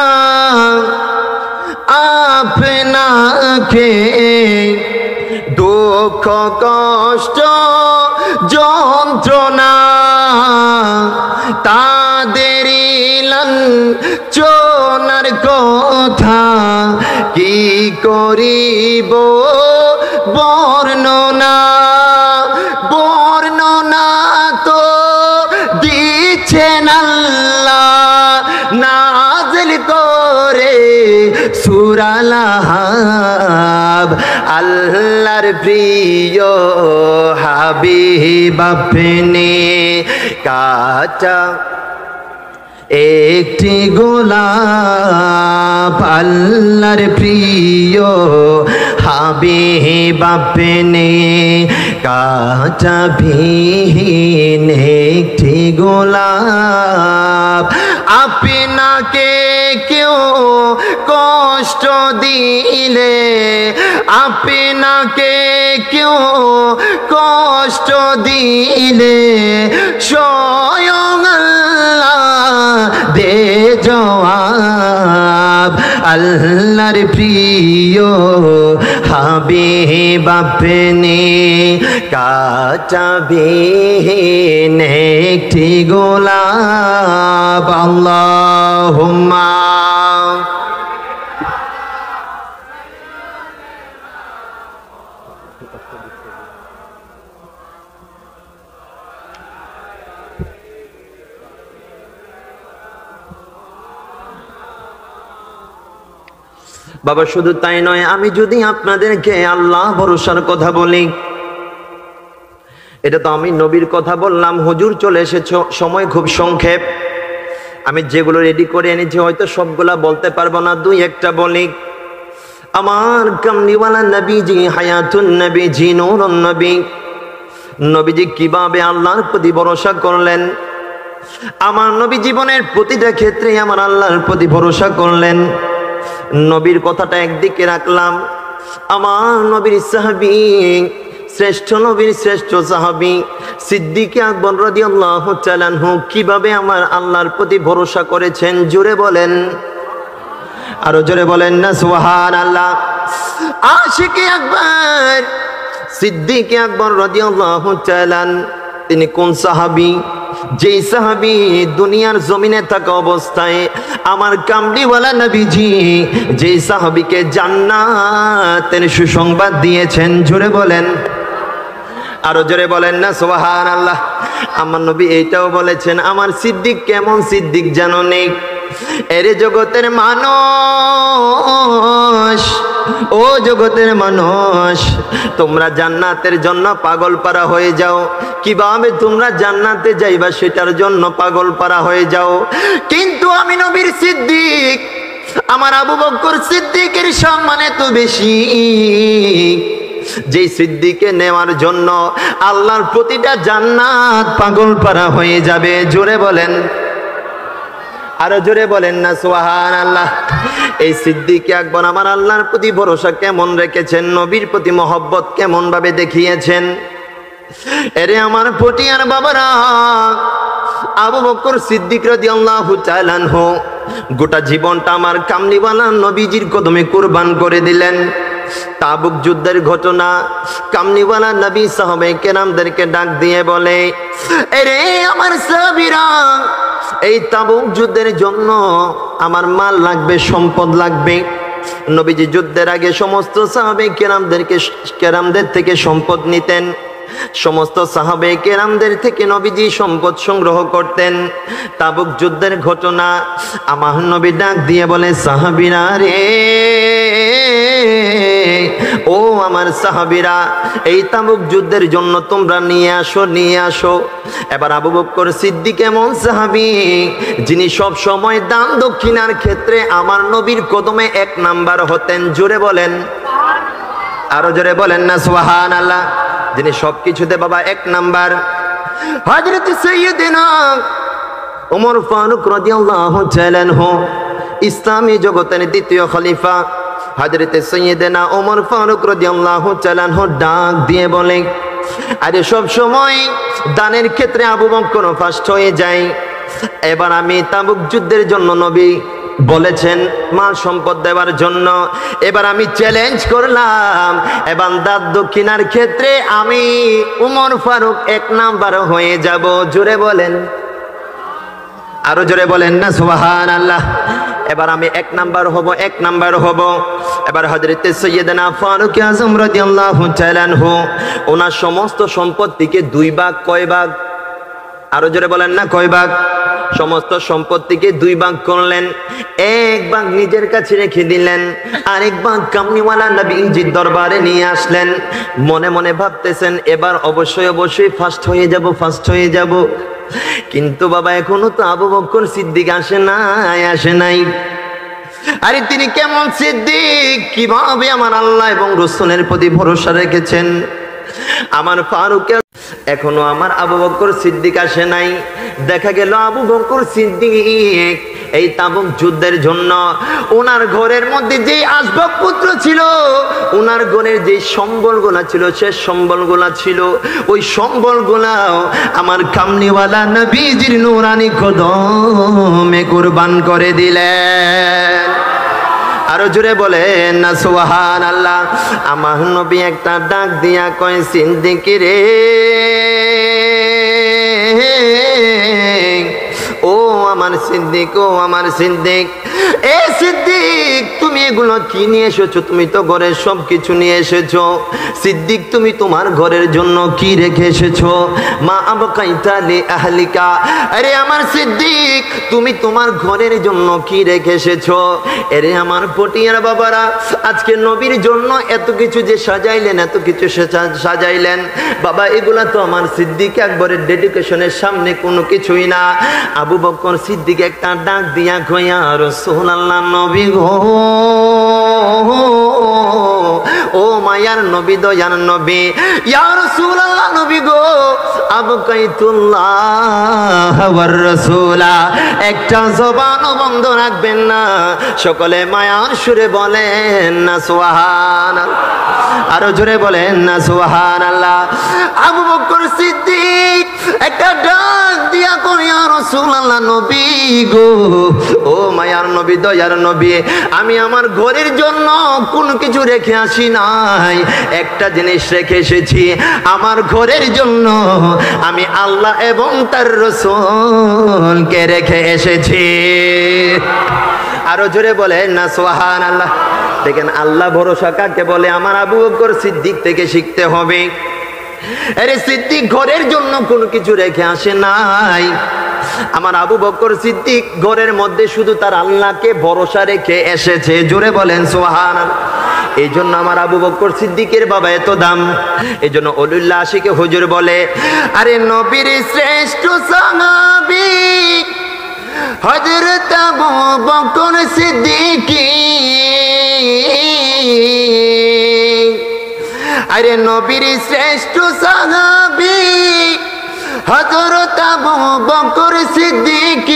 আপনাকে দুঃখ কষ্ট যন্ত্রণা, তাদেরই লাঞ্ছনার কথা কি করিব বর্ণনা, বর্ণনা তো দিচ্ছেন আল্লাহ নাজিল করে সূরা লাহাব। আল্লাহর প্রিয় হাবিব আপনি কাঁচা একটি গোলাপ, আল্লাহর প্রিয় হাবিব আপনি কাঁচা বিহীন একটি গোলাপ। আপনাকে কেউ কষ্ট দিলে, আপনাকে কেউ কষ্ট দিলে স্বয়ং আল্লাহ দে জবাব। আল্লাহর প্রিয় হাবিব আপনি কাঁচা বিহীন একটি গোলাপ। আল্লাহুম্মা বাবা শুধু তাই নয়, আমি যদি আপনাদেরকে আল্লাহ ভরসার কথা বলি, এটা তো আমি নবীর কথা বললাম, হুজুর চলে এসেছো, সময় খুব সংক্ষেপ, আমি যেগুলো রেডি করে এনেছি হয়তো সবগুলা বলতে পারবো না, দুই একটা বলি। আমার কামলিওয়ালা নবীজি, হায়াতুন নবীজি, নূরুন নবী, নবীজি কিভাবে আল্লাহর প্রতি ভরসা করলেন। আমার নবী জীবনের প্রতিটা ক্ষেত্রে আমার আল্লাহর প্রতি ভরসা করলেন। নবীর কথাটা একদিকে রাখলাম, আমার নবীর সাহাবী, শ্রেষ্ঠ নবীর শ্রেষ্ঠ সাহাবী সিদ্দিক আকবর রাদিয়াল্লাহু তাআলা আনহু কিভাবে আমার আল্লাহর প্রতি ভরসা করেছেন, জোরে বলেন, আরো জোরে বলেন না সুবহানাল্লাহ। আশিকে আকবর সিদ্দিক আকবর রাদিয়াল্লাহু তাআলা, তিনি কোন সাহাবী? যেই সাহাবী দুনিয়ার জমিনে থাকা অবস্থায় আমার কামলিওয়ালা নবীজি যেই সাহাবীকে জান্নাতের সুসংবাদ দিয়েছেন, জোরে বলেন, আরো জোরে বলেন না সুবহানাল্লাহ। আমার নবী এইটাও বলেছেন, আমার সিদ্দিক কেমন সিদ্দিক জানো নেই? এরে জগতের মানুষ, ও জগতের মানুষ, তোমরা জান্নাতের জন্য পাগল পারা হয়ে যাও। কিভাবে তোমরা জান্নাতে যাইবা সেটার জন্য পাগল পারা হয়ে যাও, কিন্তু আমি নবীর সিদ্দিক, আমার আবু বকর সিদ্দিকের সম্মান এত বেশি, যেই সিদ্দিকে নেওয়ার জন্য আল্লাহর প্রতিটা জান্নাত পাগল পারা হয়ে যাবে, জোরে বলেন, আরো জোরে বলেন না সুবহানাল্লাহ। এই সিদ্দিক আকবর আমার আল্লাহর প্রতি ভরসা কেমন রেখেছেন, নবীর প্রতি মহব্বত কেমন ভাবে দেখিয়েছেন। এরে আমার পটিয়ার বাবারা, আবু বকর সিদ্দিক রাদিয়াল্লাহু তাআলা আনহু গোটা জীবনটা আমার কামলিওয়ালা নবীজির কদমে কুরবান করে দিলেন। তাবুক যুদ্ধের ঘটনা, কামলিওয়ালা নবী সাহাবায়ে কেরামদেরকে ডাক দিয়ে বলে, এরে আমার সাহাবীরা, এই তাবুক যুদ্ধের জন্য আমার মাল লাগবে, সম্পদ লাগবে। নবীজি যুদ্ধের আগে সমস্ত সাহাবায়ে কেরামদের থেকে সম্পদ নিতেন, সমস্ত সাহাবায়ে কেরামদের থেকে নবীজি সম্পদ সংগ্রহ করতেন। তাবুক যুদ্ধের ঘটনা, আমার নবী ডাক দিয়ে বলে, সাহাবীরা রে, ও আমার সাহাবীরা, এই তাবুক যুদ্ধের জন্য তোমরা নিয়ে আসো, নিয়ে আসো। এবার আবু বকর সিদ্দিক এমন সাহাবী যিনি সব সময় দান দক্ষিণার ক্ষেত্রে আমার নবীর কদমে 1 নাম্বার হতেন, জোরে বলেন, আরো জোরে বলেন না সুবহানাল্লাহ। যিনি সবকিছুতে বাবা 1 নাম্বার, হযরত সাইয়্যিদিনা ওমর ফারুক রাদিয়াল্লাহু তাআলা আনহু, ইসলামী জগতের দ্বিতীয় খলিফা হযরত সাইয়্যিদিনা ওমর ফারুক রাদিয়াল্লাহু তাআলা আনহু ডাক দিয়ে বলে, আরে সব সময় দানের ক্ষেত্রে আবু বকর ফার্স্ট হয়ে যায়, এবার আমি তাবুক যুদ্ধের জন্য নবী বলেছেন মাল সম্পদ দেওয়ার জন্য, এবার আমি চ্যালেঞ্জ করলাম, এবার দান দক্ষিণার ক্ষেত্রে আমি ওমর ফারুক 1 নাম্বার হয়ে যাব, জোরে বলেন, আরো জোরে বলেন না সুবহানাল্লাহ। এবার আমি 1 নাম্বার হব, 1 নাম্বার হব। এবার হযরত সাইয়্যিদনা ফারুক আযম রাদিয়াল্লাহু তাআলা আনহু ওনার সমস্ত সম্পত্তিকে 2 ভাগ, কয় ভাগ? আরো জোরে বলেন না, কয় ভাগ? সমস্ত সম্পত্তিকে 2 ভাগ করলেন। 1 ভাগ নিজের কাছে রেখে দিলেন, আরেক ভাগ কামলিওয়ালা নবীজির দরবারে নিয়ে আসলেন। মনে মনে ভাবতেছেন, এবার অবশ্যই অবশ্যই ফার্স্ট হয়ে যাব, ফার্স্ট হয়ে যাব। কিন্তু বাবা এখনো তো আবু বকর সিদ্দিক আসে নাই। আরে তিনি কেমন সিদ্দিক, কিভাবে আমার আল্লাহ এবং রাসূলের প্রতি ভরসা রেখেছেন। আমার ফারুক এখনো আমার আবু বকর সিদ্দিক আসে নাই। দেখা গেল আবু বকর সিদ্দিক এই তাবুক যুদ্ধের জন্য ওনার ঘরের মধ্যে যে আসবাবপত্র ছিল, ওনার ঘরের যে সম্বলগুলা ছিল, সে সম্বলগুলা ছিল, ওই সম্বলগুলাও আমার কামলিওয়ালা নবীজির নূরানি কদমে কুরবান করে দিলেন। আরো জোরে বলেন না সুবহানাল্লাহ। আমার নবী একটা ডাক দিয়া কয়, সিদ্দিক রে, ও আমার সিদ্দিক, ও আমার সিদ্দিক, এ সিদ্দিক তুমি এগুলো কি নিয়ে এসেছো? তুমি তো ঘরের সব কিছু নিয়ে এসেছো। সিদ্দিক তুমি তোমার ঘরের জন্য কি রেখে এসেছো? মা আবকাইতা লি আহলিকা, আরে আমার সিদ্দিক তুমি তোমার ঘরের জন্য কি রেখে এসেছো? আরে আমার পটিয়ার বাবারা, আজকে নবীর জন্য এত কিছু যে সাজাইলেন, এত কিছু সাজাইলেন বাবা, এগুলা তো আমার সিদ্দিক আকবরের ডেডিকেশনের সামনে কোনো কিছুই না। আবু বকর সিদ্দিক একটা ডাক দিয়া কয়া, রাসূলুল্লাহ নবী গো, মায়ার নবী দয়ার নবী, ইয়া রাসূলুল্লাহ নবী গো আবকাইতুল্লাহ ওয়ার রাসূলা, একটা জবানও বন্ধ রাখবেন না, সকলে মায়ার সুরে বলেন না সুবহানাল্লাহ, আরো জোরে বলেন না সুবহানাল্লাহ। আবু বকর সিদ্দিক একটা ডাক দিয়া কই, ইয়া রাসূলুল্লাহ নবী গো, ও মায়ার নবী দয়ার নবী, আমি আমার ঘরের জন্য কোনো কিছু রেখে আসি নাই, একটা জিনিস রেখে এসেছি, আমার ঘরের জন্য আমি আল্লাহ এবং তার রাসূলকে রেখে এসেছি। আরো জোরে বলেন না সুবহানাল্লাহ। দেখেন আল্লাহ ভরসা কাকে বলে, আমার আবু বকর সিদ্দিক থেকে শিখতে হবে। আরে সিদ্দিক ঘরের জন্য কোনো কিছু রেখে আসে নাই, আমার আবু বকর সিদ্দিক ঘরের মধ্যে শুধু তার আল্লাহকে ভরসা রেখে এসেছে। জোরে বলেন সুবহানাল্লাহ। এই জন্য আমার আবু বকর সিদ্দিকের বাবা এত দাম। এই জন্য ওলিউল্লাহ আশিকে হুজুর বলে, আরে নবীর শ্রেষ্ঠ সাহাবী হযরত আবু বকর সিদ্দিক, আরে নবীর শ্রেষ্ঠ সাহাবী হযরত আবু বকর সিদ্দিক,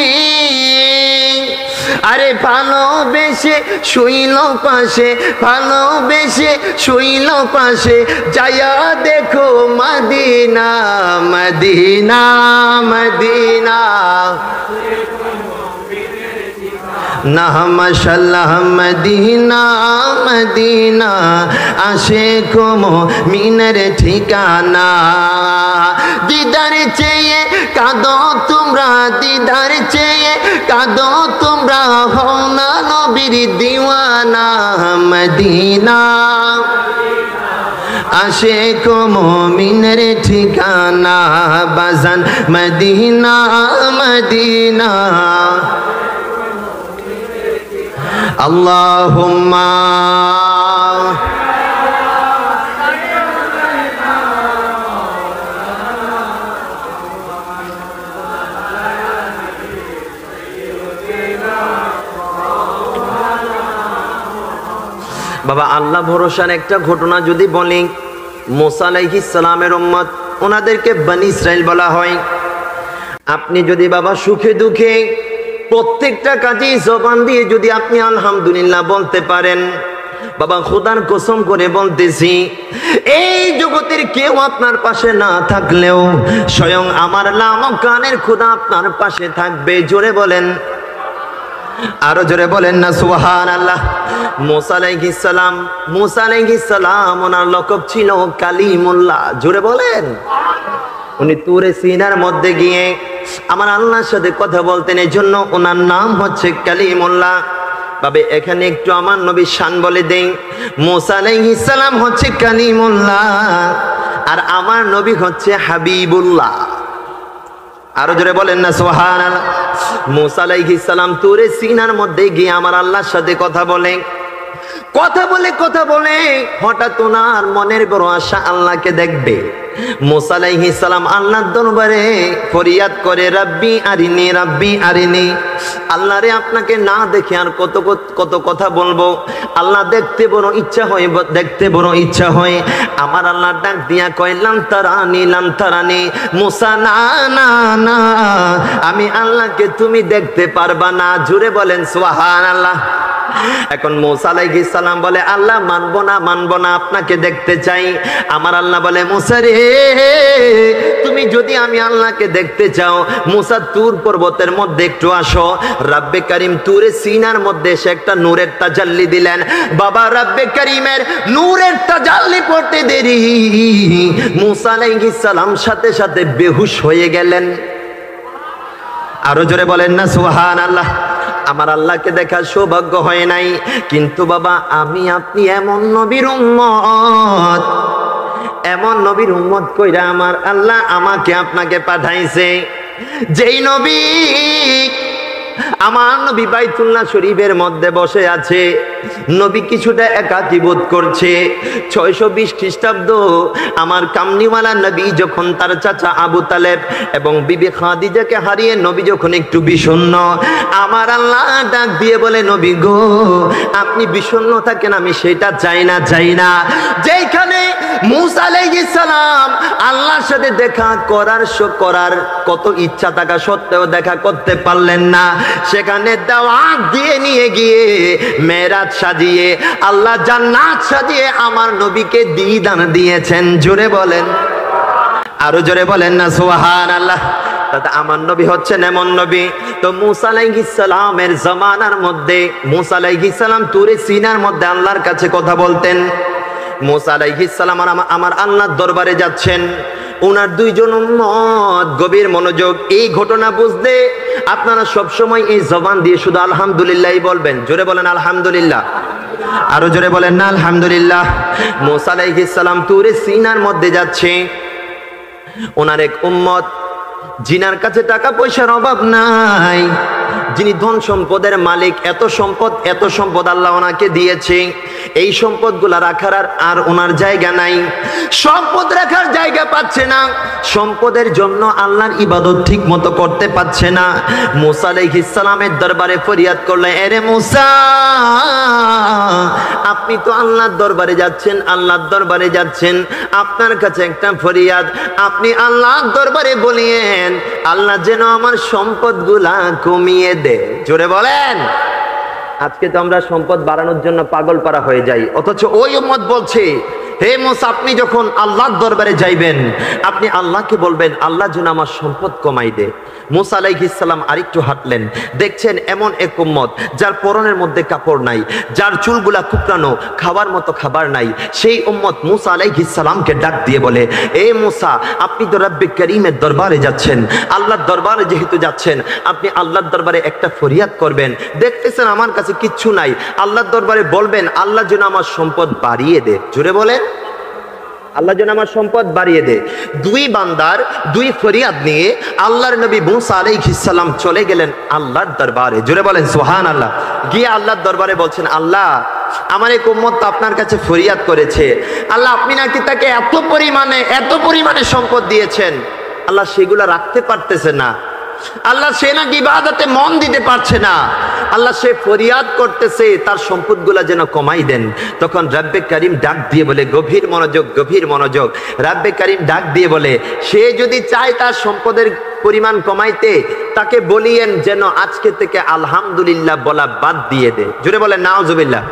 আরে ভালোবেসে শুইল পাশে, ভালোবেসে শুইল পাশে, যায়া দেখো মদিনা মদিনা মদিনা, না মাশাআল্লাহ মদিনা মদিনা, আশিক মুমিনের ঠিকানা। দিদার চেয়ে কাঁদো তোমরা, দিদার চেয়ে কাঁদো তোমরা, হও না নবীর দিওয়ানা মদিনা, আশিক মুমিনের ঠিকানা, বাজান মদিনা মদিনা। আল্লাহুম্মা বাবা আল্লাহ ভরসার একটা ঘটনা যদি বলি, মুসা আলাইহিস সালামের উম্মত, ওনাদেরকে বনি ইসরাইল বলা হয়। আপনি যদি বাবা সুখে দুঃখে প্রত্যেকটা কাজে জবান দিয়ে যদি আপনি আলহামদুলিল্লাহ বলতে পারেন, বাবা খোদার কসম করে বলতেছি, এই জগতের কেউ আপনার পাশে না থাকলেও স্বয়ং আমার লামকানের খোদা আপনার পাশে থাকবে। জোরে বলেন, আরো জোরে বলেন না সুবহানাল্লাহ। মুসা আলাইহিস সালাম, মুসা আলাইহিস সালাম ওনার লকব ছিল কালিমুল্লাহ। জোরে বলেন। উনি তুরে সিনার মধ্যে গিয়ে আমার আল্লাহর সাথে কথা বলতেন, এই জন্য ওনার নাম হচ্ছে কালিমুল্লাহ। তবে এখানে একটু আমার নবীর শান বলে দেই, মুসা আলাইহিস সালাম হচ্ছে কালিমুল্লাহ আর আমার নবী হচ্ছে হাবিবুল্লাহ। আরো জোরে বলেন না সুবহানাল্লাহ। মুসা আলাইহিস সালাম তুরে সিনার মধ্যে গিয়ে আমার আল্লাহর সাথে কথা বলে, কথা বলে হঠাৎ ওনার মনের বড় আশা আল্লাহকে দেখবে। মুসা আলাইহিস সালাম আল্লাহর দরবারে ফরিয়াদ করে, রাব্বি আরিনি রাব্বি আরিনি, আল্লাহ রে আপনাকে না দেখে আর কত কথা বলবো, আল্লাহ দেখতে বড় ইচ্ছা হয়। আমার আল্লাহ ডাক দিয়া কয়, লান তারানি। মুসা না না না, আমি আল্লাহকে তুমি দেখতে পারবা না। জুড়ে বলেন সুবহানাল্লাহ। এখন মুসা আলাইহিস সালাম বলে, আল্লাহ মানবো না, আপনাকে দেখতে চাই। আমার আল্লাহ বলে, মুসা রে, তুমি যদি আমি আল্লাহকে দেখতে চাও, মুসা তুর পর্বতের মধ্যে একটু আসো। রাব্বে কারীম তুরে সিনার মধ্যে এসে একটা নূরের তাজাল্লি দিলেন। বাবা রাব্বে কারীমের নূরের তাজাল্লি পড়তে দেরি, মুসা আলাইহিস সালাম সাথে সাথে বেহুশ হয়ে গেলেন। আরো জোরে বলেন না সুবহানাল্লাহ। আমার আল্লাহকে দেখার সৌভাগ্য হয় নাই, কিন্তু বাবা আমি আপনি এমন নবীর উম্মত কইরা আমার আল্লাহ আমাকে আপনাকে পাঠাইছে, যেই নবী আমার নবী বাইতুল্লাহ শরীফের মধ্যে বসে আছে, নবী কিছুটা একাকী বোধ করছে। 620 খ্রিস্টাব্দ আমার কামনিওয়ালা নবী যখন তার চাচা আবু তালেব এবং বিবি খাদিজাকে হারিয়ে নবী যখন একটু বিষণ্ণ, আমার আল্লাহ ডাক দিয়ে বলে, নবী গো আপনি বিষণ্ণ থাকেন, আমি সেটা চাই না। যেখানে মূসা আলাইহিস সালাম আল্লাহর সাথে দেখা করার কত ইচ্ছা থাকা সত্ত্বেও দেখা করতে পারলেন না, সেখানে দাওয়াত দিয়ে নিয়ে গিয়ে মেরাজ সাজিয়ে আল্লাহ জান্নাত সাজিয়ে আমার নবীকে দিদান দিয়েছেন। জোরে বলেন, আরো জোরে বলেন না সুবহানাল্লাহ। আমার নবী হচ্ছেন এমন নবী। তো মূসা আলাইহিস সালামের জামানার মধ্যে মূসা আলাইহিস সালাম তুরে সিনার মধ্যে আল্লাহর কাছে কথা বলতেন। মূসা আলাইহিস সালাম আমার আল্লাহর দরবারে যাচ্ছেন, ওনার দুইজন উম্মত গভীর মনোযোগ। এই ঘটনা বুঝতে আপনারা সব সময় এই জবান দিয়ে শুধু আলহামদুলিল্লাহ বলবেন। জোরে বলেন আলহামদুলিল্লাহ, আরো জোরে বলেন না আলহামদুলিল্লাহ। মূসা আলাইহিস সালাম তুরে সিনার মধ্যে যাচ্ছে, ওনার এক উম্মত জিনার কাছে টাকা পয়সার অভাব নাই, যিনি ধন সম্পদের মালিক, এত সম্পদ আল্লাহ ওনাকে দিয়েছে, এই সম্পদগুলা রাখার আর ওনার জায়গা নাই, সম্পদ রাখার জায়গা পাচ্ছে না, সম্পদের জন্য আল্লাহর ইবাদত ঠিক মতো করতে পারছে না। মূসা আলাইহিস সালামের দরবারে ফরিয়াদ করলেন, এরে মূসা আপনি তো আল্লাহর দরবারে যাচ্ছেন, আপনার কাছে একটা ফরিয়াদ, আপনি আল্লাহর দরবারে বলিয়েন আল্লাহ যেন আমার সম্পদগুলা কমিয়ে দে। জোরে বলেন। আজকে তো আমরা সম্পদ বাড়ানোর জন্য পাগল পারা হয়ে যাই, অথচ ওই উম্মত বলছে, হে মূসা আপনি যখন আল্লাহর দরবারে যাইবেন আপনি আল্লাহকে বলবেন আল্লাহ যেন আমার সম্পদ কমাই দে। মূসা আলাইহিস সালাম আরেকটু হাঁটলেন, দেখছেন এমন এক উম্মত যার পরনের মধ্যে কাপড় নাই, যার চুলগুলা কুকরানো, খাবার মতো খাবার নাই, সেই উম্মত মূসা আলাইহিস সালামকে ডাক দিয়ে বলে, এ মূসা আপনি তো রব্বে করিমের দরবারে যাচ্ছেন, আল্লাহর দরবারে যেহেতু যাচ্ছেন আপনি আল্লাহর দরবারে একটা ফরিয়াদ করবেন, দেখতেছেন আমার কাছে কিচ্ছু নাই, আল্লাহর দরবারে বলবেন আল্লাহ যেন আমার সম্পদ বাড়িয়ে দে। জোরে বলেন, আল্লাহ যেন আমার সম্পদ বাড়িয়ে দে। দুই বান্দার দুই ফরিয়াদ নিয়ে আল্লাহর নবী মূসা আলাইহিস সালাম চলে গেলেন আল্লাহর দরবারে। জোরে বলেন সুবহানাল্লাহ। গিয়ে আল্লাহর দরবারে বলছেন, আল্লাহ আমার এক উম্মত আপনার কাছে ফরিয়াদ করেছে, আল্লাহ আপনি নাকি তাকে এত পরিমাণে সম্পদ দিয়েছেন, আল্লাহ সেগুলো রাখতে পারতেছে না, আল্লাহ সে নাকি ইবাদতে মন দিতে পারছে না, আল্লাহ সে ফরিয়াদ করতেছে তার সম্পদগুলা যেন কমাই দেন। তখন রব্বে কারিম ডাক দিয়ে বলে, গভীর মনোযোগ, রব্বে কারিম ডাক দিয়ে বলে, সে যদি চায় তার সম্পদের পরিমাণ কমাইতে তাকে বলিয়েন যেন আজকে থেকে আলহামদুলিল্লাহ বলা বাদ দিয়ে দে। জোরে বলে নাউজুবিল্লাহ।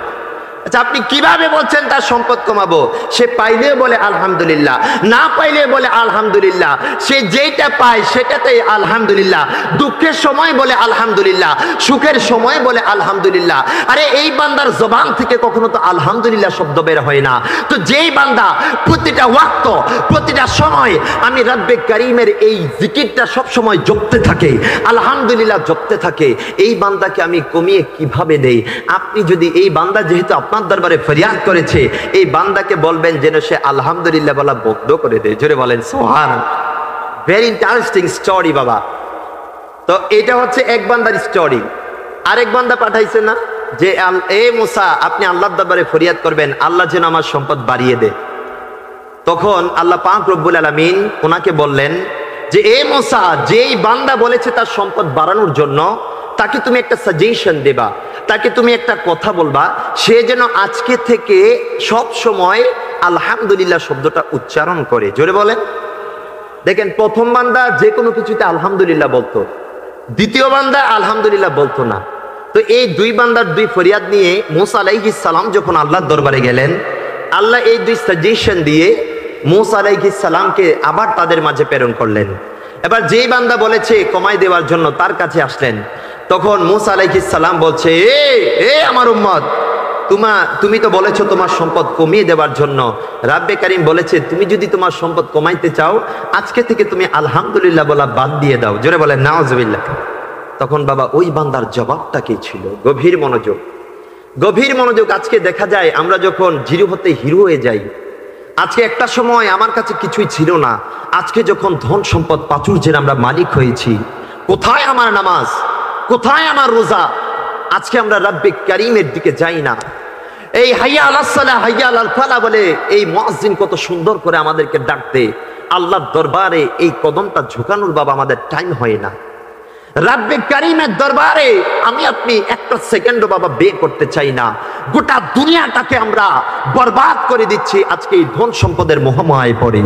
আচ্ছা আপনি কিভাবে বলছেন তার সম্পদ কমাবো? সে পাইলে বলে আলহামদুলিল্লাহ, না পাইলে বলে আলহামদুলিল্লাহ, সে যেটা পায় সেটাতেই আলহামদুলিল্লাহ, দুঃখের সময় বলে আলহামদুলিল্লাহ, সুখের সময় বলে আলহামদুলিল্লাহ। আরে এই বান্দার জবান থেকে কখনো তো আলহামদুলিল্লাহ শব্দ বের হয় না। তো যেই বান্দা প্রতিটা ওয়াক্ত প্রতিটা সময় আমি রব্বে কারিমের এই জিকিরটা সব সময় জপতে থাকে, আলহামদুলিল্লাহ জপতে থাকে, এই বান্দাকে আমি কমিয়ে কিভাবে দেই? আপনি যদি এই বান্দা যেহেতু আপনার দরবারে ফরিয়াদ করেছে, এই বান্দাকে বলবেন যেন সে আলহামদুলিল্লাহ বলা বন্ধ করে দেয়। জোরে বলেন সুবহানাল্লাহ। ভেরি ইন্টারেস্টিং স্টোরি বাবা। তো এটা হচ্ছে এক বান্দার স্টোরি। আরেক বান্দা পাঠাইছে না যে এ মূসা আপনি আল্লাহর দরবারে ফরিয়াদ করবেন আল্লাহ যেন আমার সম্পদ বাড়িয়ে দে। তখন আল্লাহ পাক রব্বুল আলামিন ওনাকে বললেন যে এ মূসা, যেই বান্দা বলেছে তার সম্পদ বাড়ানোর জন্য, তাকে তুমি একটা সাজেশন দেবা, তাকে তুমি একটা কথা বলবা, সে যেন আজকে থেকে সব সময় আলহামদুলিল্লাহ শব্দটা উচ্চারণ করে। জোরে বলেন। দেখেন প্রথম বান্দা যে কোনো কিছুতে আলহামদুলিল্লাহ বলতো, দ্বিতীয় বান্দা আলহামদুলিল্লাহ বলতো না। তো এই দুই বান্দার দুই ফরিয়াদ নিয়ে মূসা আলাইহিস সালাম যখন আল্লাহর দরবারে গেলেন, আল্লাহ এই দুই সাজেশন দিয়ে মূসা আলাইহিস সালামকে আবার তাদের মাঝে প্রেরণ করলেন। এবার যেই বান্দা বলেছে কমাই দেওয়ার জন্য তার কাছে আসলেন। তখন মূসা আলাইহিস সালাম বলছে, এ আমার উম্মত, তুমি তো বলেছো তোমার সম্পদ কমিয়ে দেওয়ার জন্য, রাব্বে কারিম বলেছে তুমি যদি তোমার সম্পদ কমাইতে চাও আজকে থেকে তুমি আলহামদুলিল্লাহ বলা বাদ দিয়ে দাও। জোরে বলেন নাউজুবিল্লাহ। তখন বাবা ওই বান্দার জবাবটা কি ছিল? গভীর মনোযোগ। আজকে দেখা যায় আমরা যখন জিরো হতে হিরো হয়ে যাই, আজকে একটা সময় আমার কাছে কিছুই ছিল না, আজকে যখন ধন সম্পদ প্রাচুর্যের আমরা মালিক হয়েছি, কোথায় আমার নামাজ, কোথায় আমার রোজা? আজকে আমরা রব্বে কারিমের দিকে যাই না, এই হাইয়া আলাস সালাহ হাইয়া আলাল ফালাহ বলে এই মুয়াজ্জিন কত সুন্দর করে আমাদেরকে ডাকতে, আল্লাহর দরবারে এই কদমটা ঝুঁকানোর বাবা আমাদের টাইম হয় না। রাব্বে কারিমের দরবারে আমি আপনি একটা সেকেন্ডও বাবা বের করতে চাই না। গোটা দুনিয়াটাকে আমরা বরবাদ করে দিচ্ছি আজকে এই ধন সম্পদের মোহমায় পড়ে।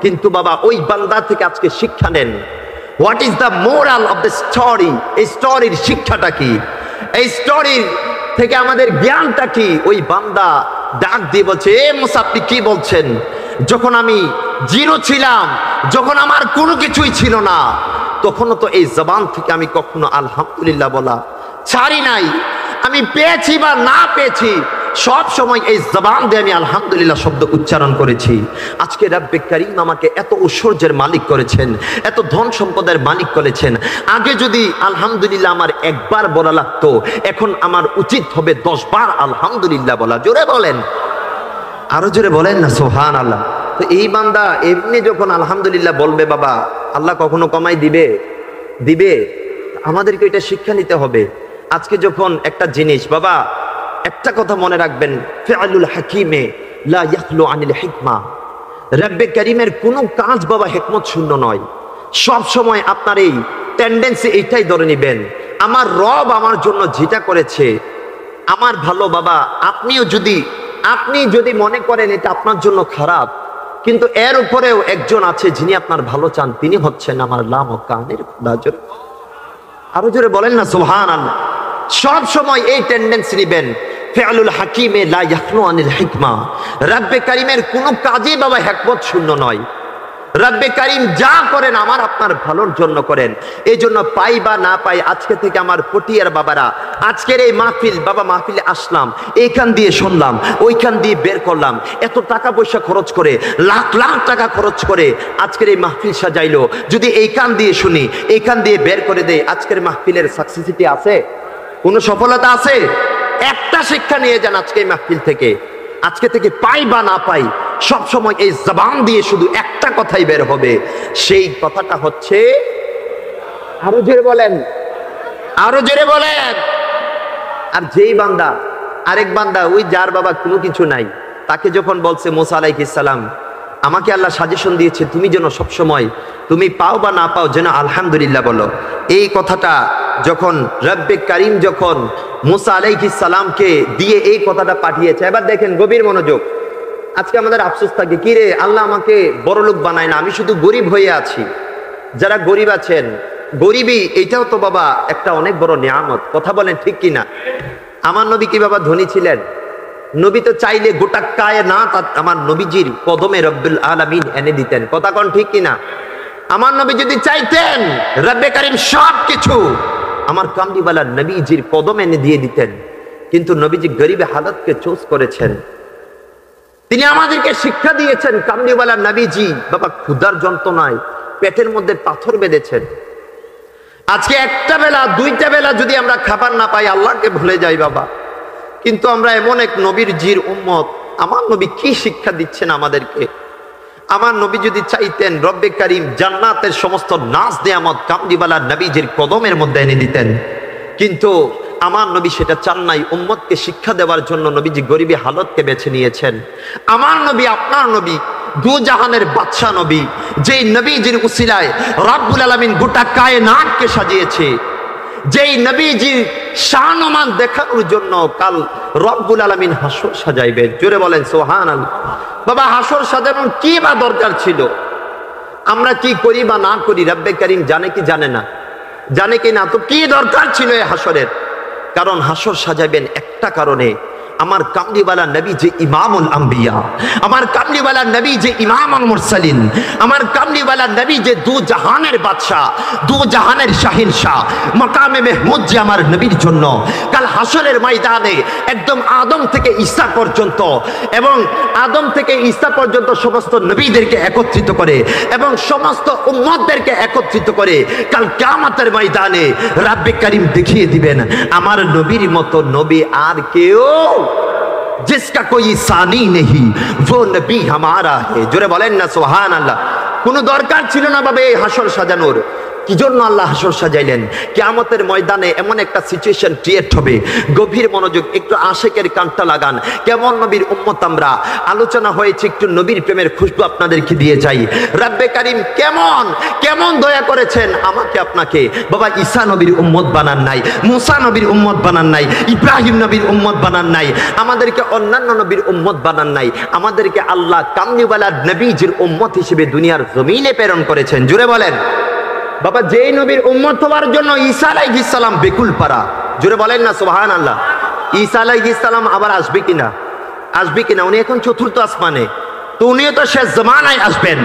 কিন্তু বাবা ওই বান্দা থেকে আজকে শিক্ষা নেন। What is the moral of the story? এই স্টোরির শিক্ষাটা কি? এই স্টোরির থেকে আমাদের জ্ঞানটা কি? ওই বান্দা ডাক দিয়ে বলছে, এ মুসা আপনি কি বলছেন? যখন আমি জিরো ছিলাম, যখন আমার কোনো কিছুই ছিল না, তখনও তো এই জবান থেকে আমি কখনো আলহামদুলিল্লাহ বলা ছাড়ি নাই। আমি পেয়েছি বা না পেয়েছি, সব সময় এই জবান দিয়ে আমি আলহামদুলিল্লাহ শব্দ উচ্চারণ করেছি। আজকে রব্বে কারীম আমাকে এত ঐশ্বর্যের মালিক করেছেন, এত ধন সম্পদের মালিক করেছেন। আগে যদি আলহামদুলিল্লাহ আমার একবার বলা লাগতো, এখন আমার উচিত হবে 10 বার আলহামদুলিল্লাহ বলা। জোরে বলেন, আরো জোরে বলেন না সুবহানাল্লাহ। তো এই বান্দা এমনি যখন আলহামদুলিল্লাহ বলবে বাবা, আল্লাহ কখনো কমাই দিবে? আমাদেরকে এটা শিক্ষা নিতে হবে। আজকে যখন একটা জিনিস বাবা, একটা কথা মনে রাখবেন, ফিআলুল হাকিমে লা ইয়াখলু আনিল হিকমা। রব্বে কারীমের কোনো কাজ বাবা হিকমত শূন্য নয়। সব সময় আপনার এই টেন্ডেন্সি এইটাই ধরে নেবেন, আমার রব আমার জন্য যেটা করেছে আমার ভালো। বাবা আপনি যদি মনে করেন এটা আপনার জন্য খারাপ, কিন্তু এর উপরেও একজন আছে যিনি আপনার ভালো চান, তিনি হচ্ছেন আমার লাম ও কানের খোদা। আরো জোরে বলেন না সুবহানাল্লাহ। সব সময় এই টেন্ডেন্সি নেবেন, ফিআলুল হাকিমে লা ইয়াখলু আনিল হিকমা। রব্বে কারীমের কোনো কাজই বাবা হিকমত শূন্য নয়। রব্বে কারীম যা করেন আমার আপনার ভালোর জন্য করেন। এই জন্য পাই বা না পাই, আজকে থেকে আমার পটিয়ার বাবারা আজকের এই মাহফিল বাবা, মাহফিলে আসলাম, এইখান দিয়ে শুনলাম, ওইখান দিয়ে বের করলাম, এত টাকা পয়সা খরচ করে, লাখ লাখ টাকা খরচ করে আজকের এই মাহফিল সাজাইলো। যদি এইখান দিয়ে শুনি, এইখান দিয়ে বের করে দেয়, আজকের মাহফিলের সাকসেসিটি আছে? কোনো সফলতা আছে? একটা শিক্ষা নিয়ে যান আজকে এই মাহফিল থেকে। আজকে থেকে পাই বা না পাই, সব সময় এই জবান দিয়ে শুধু একটা কথাই বের হবে, সেই কথাটা হচ্ছে, আরো জোরে বলেন, আরো জোরে বলেন। আর যেই বান্দা, আরেক বান্দা ওই যার বাবা কোনো কিছু নাই, তাকে যখন বলছে মুসা আলাইহিস সালাম, আমাকে আল্লাহ সাজেশন দিয়েছে তুমি যেন সব সময় তুমি পাও বা না পাও যেন আলহামদুলিল্লাহ বলো। এই কথাটা যখন রব্বে কারীম যখন মুসা আলাইহিস সালামকে দিয়ে এই কথাটা পাঠিয়েছে, এবার দেখেন গভীর মনোযোগ। আজকে আমাদের আফসোস থাকে, কি রে আল্লাহ আমাকে বড় লোক বানায় না, আমি শুধু গরিব হয়ে আছি। যারা গরিব আছেন, গরিবই এটাও তো বাবা একটা অনেক বড় নিয়ামত। কথা বলেন ঠিক কিনা? আমার নবী কি বাবা ধনী ছিলেন? নবী তো চাইলে গোটা কায়নাত আমার নবীজির কদমে রব্বুল আলামিন এনে দিতেন। কথা কোন ঠিক কিনা? আমার নবী যদি চাইতেন, রব্বে কারীম সবকিছু আমার কামলিওয়ালা নবীজির কদমে এনে দিয়ে দিতেন। কিন্তু নবীজি গরিবে হালতকে চুজ করেছেন। তিনি আমাদেরকে শিক্ষা দিয়েছেন, কামলিওয়ালা নবীজি বাবা ক্ষুধার যন্ত্রণায় পেটের মধ্যে পাথর বেঁধেছেন। আজকে একটা বেলা দুইটা বেলা যদি আমরা খাবার না পাই, আল্লাহকে ভুলে যাই বাবা। কিন্তু আমরা এমন এক নবীর জির উম্মত, আমার নবী কি শিক্ষা দিচ্ছেন আমাদেরকে। আমার নবী যদি চাইতেন, রব্বে কারীম জান্নাতের সমস্ত নাজ নিয়ামত কামলিওয়ালা নবীজির কদমের মধ্যে এনে দিতেন। কিন্তু আমার নবী সেটা চান নাই। উম্মতকে শিক্ষা দেওয়ার জন্য নবীজি গরিবী হালতকে বেছে নিয়েছেন। আমার নবী, আপনার নবী, দু জাহানের বাদশা নবী, যেই নবীজির উসিলায় রব্বুল আলামিন গোটা কায়নাতকে সাজিয়েছে, যেই নবীজির শান-মান দেখানোর জন্য কাল রব্বুল আলামিন হাসর সাজাইবেন। জোরে বলেন সুবহানাল্লাহ। বাবা হাসর সাজানোর কি বা দরকার ছিল? আমরা কি করি বা না করি রব্বে কারীম জানে কি জানে না? জানে কি না? তো কি দরকার ছিল এই হাসরের? কারণ হাসর সাজাবেন একটা কারণে, আমার কামলিওয়ালা নবী যে ইমামুল আম্বিয়া, আমার কামলিওয়ালা নবী যে ইমামুল মুরসালিন, আমার কামলিওয়ালা নবী যে দু জাহানের বাদশা, দু জাহানের শাহিনশাহ, মাকামে মেহমুদ যে আমার নবীর জন্য কাল হাসরের ময়দানে একদম আদম থেকে ঈসা পর্যন্ত, এবং আদম থেকে ঈসা পর্যন্ত সমস্ত নবীদেরকে একত্রিত করে এবং সমস্ত উম্মতদেরকে একত্রিত করে কাল কিয়ামতের ময়দানে রব্বে কারীম দেখিয়ে দিবেন, আমার নবীর মতো নবী আর কেউ जिसका कोई सानी नहीं वो नबी हमारा है। জোরে বলেন না সুবহানাল্লাহ। কোনো দরকার ছিল না বাবা এই হাসর সাজানোর। কি জন্য আল্লাহ হাসর সাজাইলেন? কিয়ামতের ময়দানে এমন একটা সিচুয়েশন ক্রিয়েট হবে, গভীর মনোযোগ, একটু আশেকের কানটা লাগান। কেমন নবীর উম্মত আমরা, আলোচনা হয়েছে, একটু নবীর প্রেমের খুশবু আপনাদেরকে দিয়ে যাই। রব্বে কারীম কেমন কেমন দয়া করেছেন আমাকে আপনাকে। বাবা ঈসা নবীর উম্মত বানান নাই, মুসা নবীর উম্মত বানান নাই, ইব্রাহিম নবীর উম্মত বানান নাই, আমাদেরকে অন্যান্য নবীর উম্মত বানান নাই, আমাদেরকে আল্লাহ কামলিওয়ালা নবীজির উম্মত হিসেবে দুনিয়ার জমিনে প্রেরণ করেছেন। জুড়ে বলেন বাবা, যেই নবীর উম্মত হওয়ার জন্য ঈসা আলাইহিস সালাম বেকুল পারা। জুড়ে বলেন না সুবহানাল্লাহ। ঈসা আলাইহিস সালাম আবার আসবে কিনা? আসবে কিনা? উনি এখন চতুর্থ আসমানে, তো উনিও তো শেষ জামানায় আসবেন,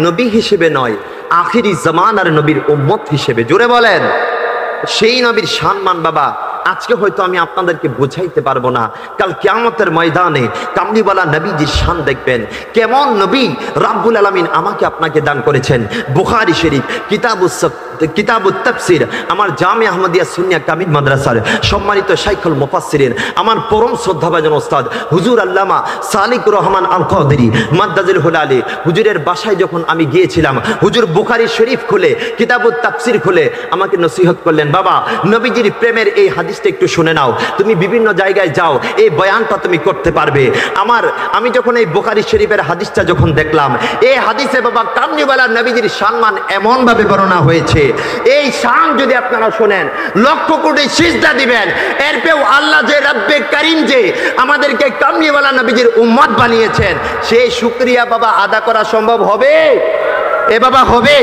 নবী হিসেবে নয়, আখিরি জামানার নবীর উম্মত হিসেবে। জুড়ে বলেন, সেই নবীর সম্মান বাবা আজকে হয়তো আমি আপনাদেরকে বুঝাইতে পারবো না। কাল কিয়ামতের ময়দানে কামলিওয়ালা নবীজির শান দেখবেন। কেমন নবী রাব্বুল আলামিন আমাকে আপনাকে দান করেছেন। বুখারী শরীফ কিতাবুত তাফসীর, আমার জামে আহমদিয়া সুন্নিয়া কামিল মাদ্রাসার সম্মানিত শাইখুল মুফাসসিরিন, আমার পরম শ্রদ্ধাভাজন ওস্তাদ হুজুর আল্লামা সালিকুর রহমান আল কদরি মাদ্দাজুল হুলালি হুজুরের বাসায় যখন আমি গিয়েছিলাম, হুজুর বুখারী শরীফ খুলে কিতাবুত তাফসীর খুলে আমাকে নসিহত করলেন, বাবা নবীজির প্রেমের এই হাদিসটা একটু শুনে নাও, তুমি বিভিন্ন জায়গায় যাও, এই বয়ানটা তুমি করতে পারবে। আমি যখন এই বুখারী শরীফের হাদিসটা যখন দেখলাম, এই হাদিসে বাবা কামলিওয়ালা নবীজির সম্মান এমন ভাবে বর্ণনা হয়েছে, এই শান যদি আপনারা শুনেন লক্ষ কোটি সিজদা দিবেন। এরপরেও আল্লাহ যে রব্বে কারীম যে আমাদেরকে কামলিওয়ালা নবীজির উম্মত বানিয়েছেন, সেই শুকরিয়া বাবা আদা করা সম্ভব হবে? এ বাবা হবে?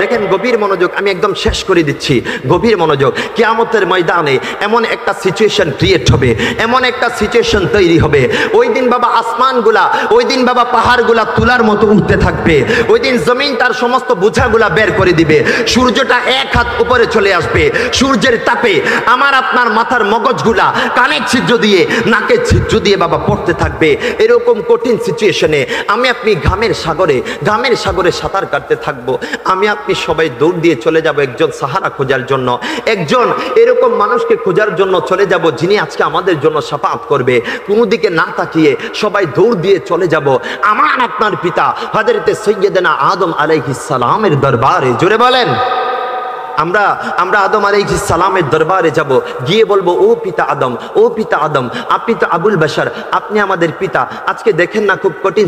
দেখেন গভীর মনোযোগ, আমি একদম শেষ করে দিচ্ছি, গভীর মনোযোগ। কিয়ামতের ময়দানে এমন একটা সিচুয়েশন ক্রিয়েট হবে, এমন একটা সিচুয়েশন তৈরি হবে, ওই দিন বাবা আসমানগুলা, ওই দিন বাবা পাহাড়গুলা তুলার মতো উঠতে থাকবে, ওই দিন জমিন তার সমস্ত বোঝাগুলা বের করে দিবে, সূর্যটা এক হাত উপরে চলে আসবে, সূর্যের তাপে আমার আপনার মাথার মগজগুলা কানের ছিদ্র দিয়ে, নাকের ছিদ্র দিয়ে বাবা পড়তে থাকবে। এরকম কঠিন সিচুয়েশনে আমি আপনি ঘামের সাগরে সাঁতার কাটতে থাকবো। আমি আপনি সবাই দৌড় দিয়ে চলে যাব একজন সাহারা খোঁজার জন্য, একজন এরকম মানুষকে খোঁজার জন্য চলে যাব যিনি আজকে আমাদের জন্য শাফাআত করবে। কোনো দিকে না তাকিয়ে সবাই দৌড় দিয়ে চলে যাব আমার আপনার পিতা হযরতে সৈয়দনা আদম আলাইহিস সালামের দরবারে। জোরে বলেন, আমরা আদম আলাইহিস সালামের দরবারে যাব, গিয়ে বলবো, ও পিতা আদম, ও পিতা আদম, আপনি তো আবুল বাশার, আপনি আমাদের পিতা। আজকে দেখেন না খুব কঠিন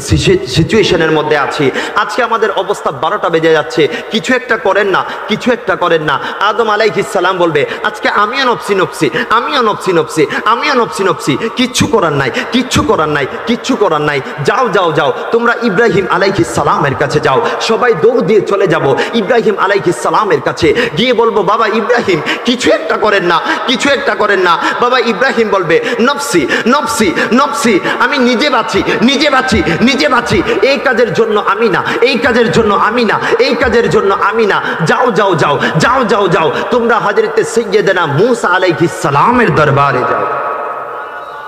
সিচুয়েশনের মধ্যে আছি, আজকে আমাদের অবস্থা 12টা বেজে যাচ্ছে, কিছু একটা করেন না, কিছু একটা করেন না। আদম আলাইহিস সালাম বলবে, আজকে আমিও নফসি নফসি, আমিও নফসি নফসি, আমিও নফসি নফসি, কিচ্ছু করার নাই, কিচ্ছু করার নাই, কিচ্ছু করার নাই, যাও যাও যাও, তোমরা ইব্রাহিম আলাইহিস সালামের কাছে যাও। সবাই দৌড় দিয়ে চলে যাব ইব্রাহিম আলাইহিস সালামের কাছে, গিয়ে বলবো, বাবা ইব্রাহিম কিছু একটা করেন না, কিছু একটা করেন না। বাবা ইব্রাহিম বলবে, নফসি নফসি নফসি, আমি নিজে বাঁচি, নিজে বাঁচি, নিজে বাঁচি, এই কাজের জন্য আমি না, এই কাজের জন্য আমি না, এই কাজের জন্য আমি না, যাও যাও যাও যাও যাও যাও, তোমরা হযরতে সাইয়্যিদানা মূসা আলাইহিস সালামের দরবারে যাও।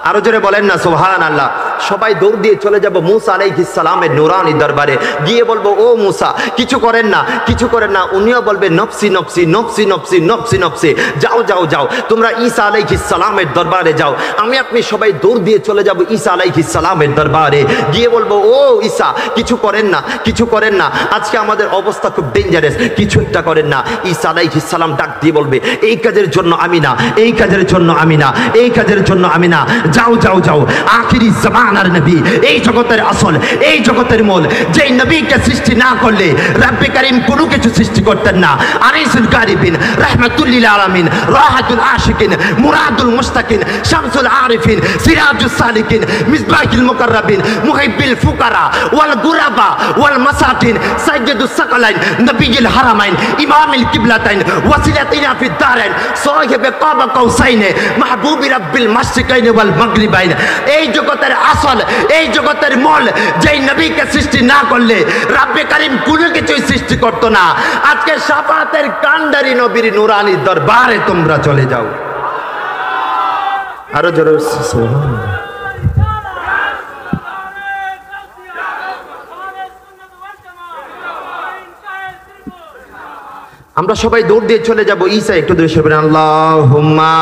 আরো জোরে বলেন না সুবহানাল্লাহ। সবাই দৌড় দিয়ে চলে যাব মূসা আলাইহিস সালামের নূরানি দরবারে, গিয়ে বলবো, ও মূসা কিছু করেন না, কিছু করেন না। উনিও বলবে, নফসি নফসি নফসি নফসি নফসি নফসি, যাও যাও যাও, তোমরা ঈসা আলাইহিস সালামের দরবারে যাও। আমি আপনি সবাই দৌড় দিয়ে চলে যাব ঈসা আলাইহিস সালামের দরবারে, গিয়ে বলবো, ও ঈসা কিছু করেন না, কিছু করেন না, আজকে আমাদের অবস্থা খুব ডেঞ্জারাস, কিছু একটা করেন না। ঈসা আলাইহিস সালাম ডাক দিয়ে বলবে, এই কাজের জন্য আমি না, এই কাজের জন্য আমি না, এই কাজের জন্য আমি না, যাও যাও যাও, আখিরি জামানার নবী, এই জগতের আসল, এই জগতের মূল, যেই নবীকে সৃষ্টি না করলে রব্বে কারীম কোনো কিছু সৃষ্টি করতেন না। আনিসুল গারিবিন, রাহমাতুল লিল আলামিন, রাহাতুল আশিকিন, মুরাদুল মুস্তাকিন, শামসুল আরিফিন, সিরাজুস সালিকিন, মিসবাহুল মুকাররাবিন, মুহিব্বুল ফুকারা ওয়াল গুরাবা ওয়াল মাসাকিন, সাইয়্যিদুস সাকালাইন, নবিয়ুল হারামাইন, ইমামুল কিবলাতাইন, ওয়াসিলাতিনা ফিদ দারাইন, সাহিবে কাবা কাউসাইন, মাহবুবি রাব্বিল মাশরিকাইন ওয়াল মাগরিবাইন। এই জগতের আসল, এই জগতের মূল, যেই নবীকে সৃষ্টি না করলে রব্বে কারীম কোনো কিছুই সৃষ্টি করতো না। আজকে শাফাতের কান্ডারি নবীর নূরানি দরবারে তোমরা চলে যাও। আরো জোরে সুবহানাল্লাহ। আমরা সবাই দৌড় দিয়ে চলে যাব ঈসা, একটু দূরে সরবেন, আল্লাহুম্মা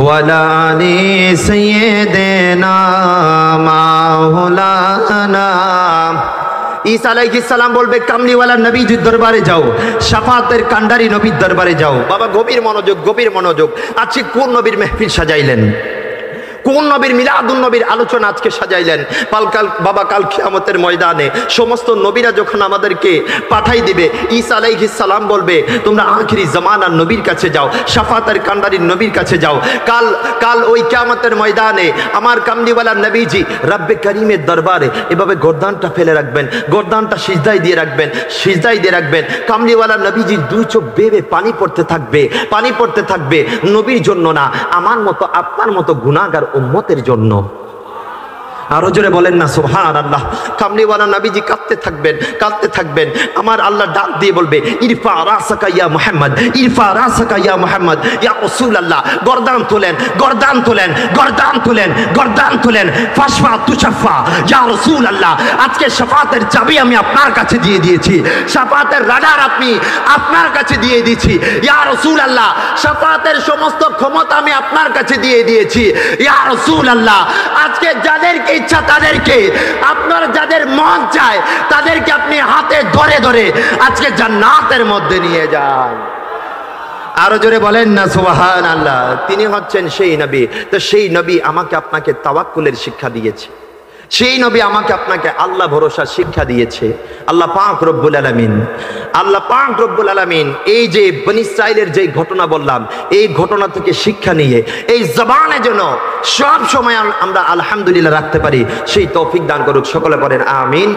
ওয়ালা আলি সাইয়্যিদিনা মাওলানা। ঈসা আলাইহিস সালাম বলবে কামলিওয়ালা নবীজির দরবারে যাও, শাফাতের কান্ডারি নবীর দরবারে যাও। বাবা গভীর মনোযোগ, গভীর মনোযোগ। আজকে কোন নবীর মেহফিল সাজাইলেন? কোন নবীর মিলাদুন নবীর আলোচনা আজকে সাজাইলেন? বাবা কাল কিয়ামতের ময়দানে সমস্ত নবীরা যখন আমাদেরকে পাঠাই দিবে, ঈসা আলাইহিস সালাম বলবে তোমরা আখিরি জামানার নবীর কাছে যাও, শাফাতের কান্ডারির নবীর কাছে যাও। কাল ওই কিয়ামতের ময়দানে আমার কামলিওয়ালা নবীজি রব্বে করিমের দরবারে এভাবে গর্দানটা ফেলে রাখবেন, গর্দানটা সিজদায় দিয়ে রাখবেন, সিজদায় দিয়ে রাখবেন। কামলিওয়ালা নবীজির দুই চোখ বেয়ে পানি পড়তে থাকবে, পানি পড়তে থাকবে। নবীর জন্য না, আমার মতো আপনার মতো গুনাহগার উম্মতের জন্য। আরো জোরে বলেন না সুবহানাল্লাহ। কামলিওয়ালা নবীজি কাঁদতে থাকবেন, কাঁদতে থাকবেন। আমার আল্লাহ ডাক দিয়ে বলবে ইরফা রাসাকা ইয়া মুহাম্মদ, ইরফা রাসাকা ইয়া মুহাম্মদ, ইয়া রাসূলুল্লাহ। গর্দান তোলেন, গর্দান তোলেন, গর্দান তোলেন, গর্দান তোলেন। ফাশফা তুশাফা ইয়া রাসূলুল্লাহ। আজকে শাফাতের চাবি আমি আপনার কাছে দিয়ে দিয়েছি, শাফাতের রাডার আপনি আপনার কাছে দিয়ে দিয়েছি ইয়া রাসূলুল্লাহ। শাফাতের সমস্ত ক্ষমতা আমি আপনার কাছে দিয়ে দিয়েছি ইয়া রাসূলুল্লাহ। আজকে যাদেরকে ইচ্ছা তাদেরকে, আপনার যাদের মন চায় তাদেরকে আপনি হাতে ধরে ধরে আজকে জান্নাতের মধ্যে নিয়ে যান। আরো জোরে বলেন না সুবহানাল্লাহ। তিনি হচ্ছেন সেই নবী। তো সেই নবী আমাকে আপনাকে তাওয়াক্কুলের শিক্ষা দিয়েছে, সেই নবী আমাকে আপনাকে আল্লাহ ভরসার শিক্ষা দিয়েছে। আল্লাহ পাক রব্বুল আলামিন, আল্লাহ পাক রব্বুল আলামিন এই যে বনী ইসরাইলের যে ঘটনা বললাম, এই ঘটনা থেকে শিক্ষা নিয়ে এই জবানে যেন সব সময় আমরা আলহামদুলিল্লাহ রাখতে পারি, সেই তৌফিক দান করুক। সকলে বলেন আমিন।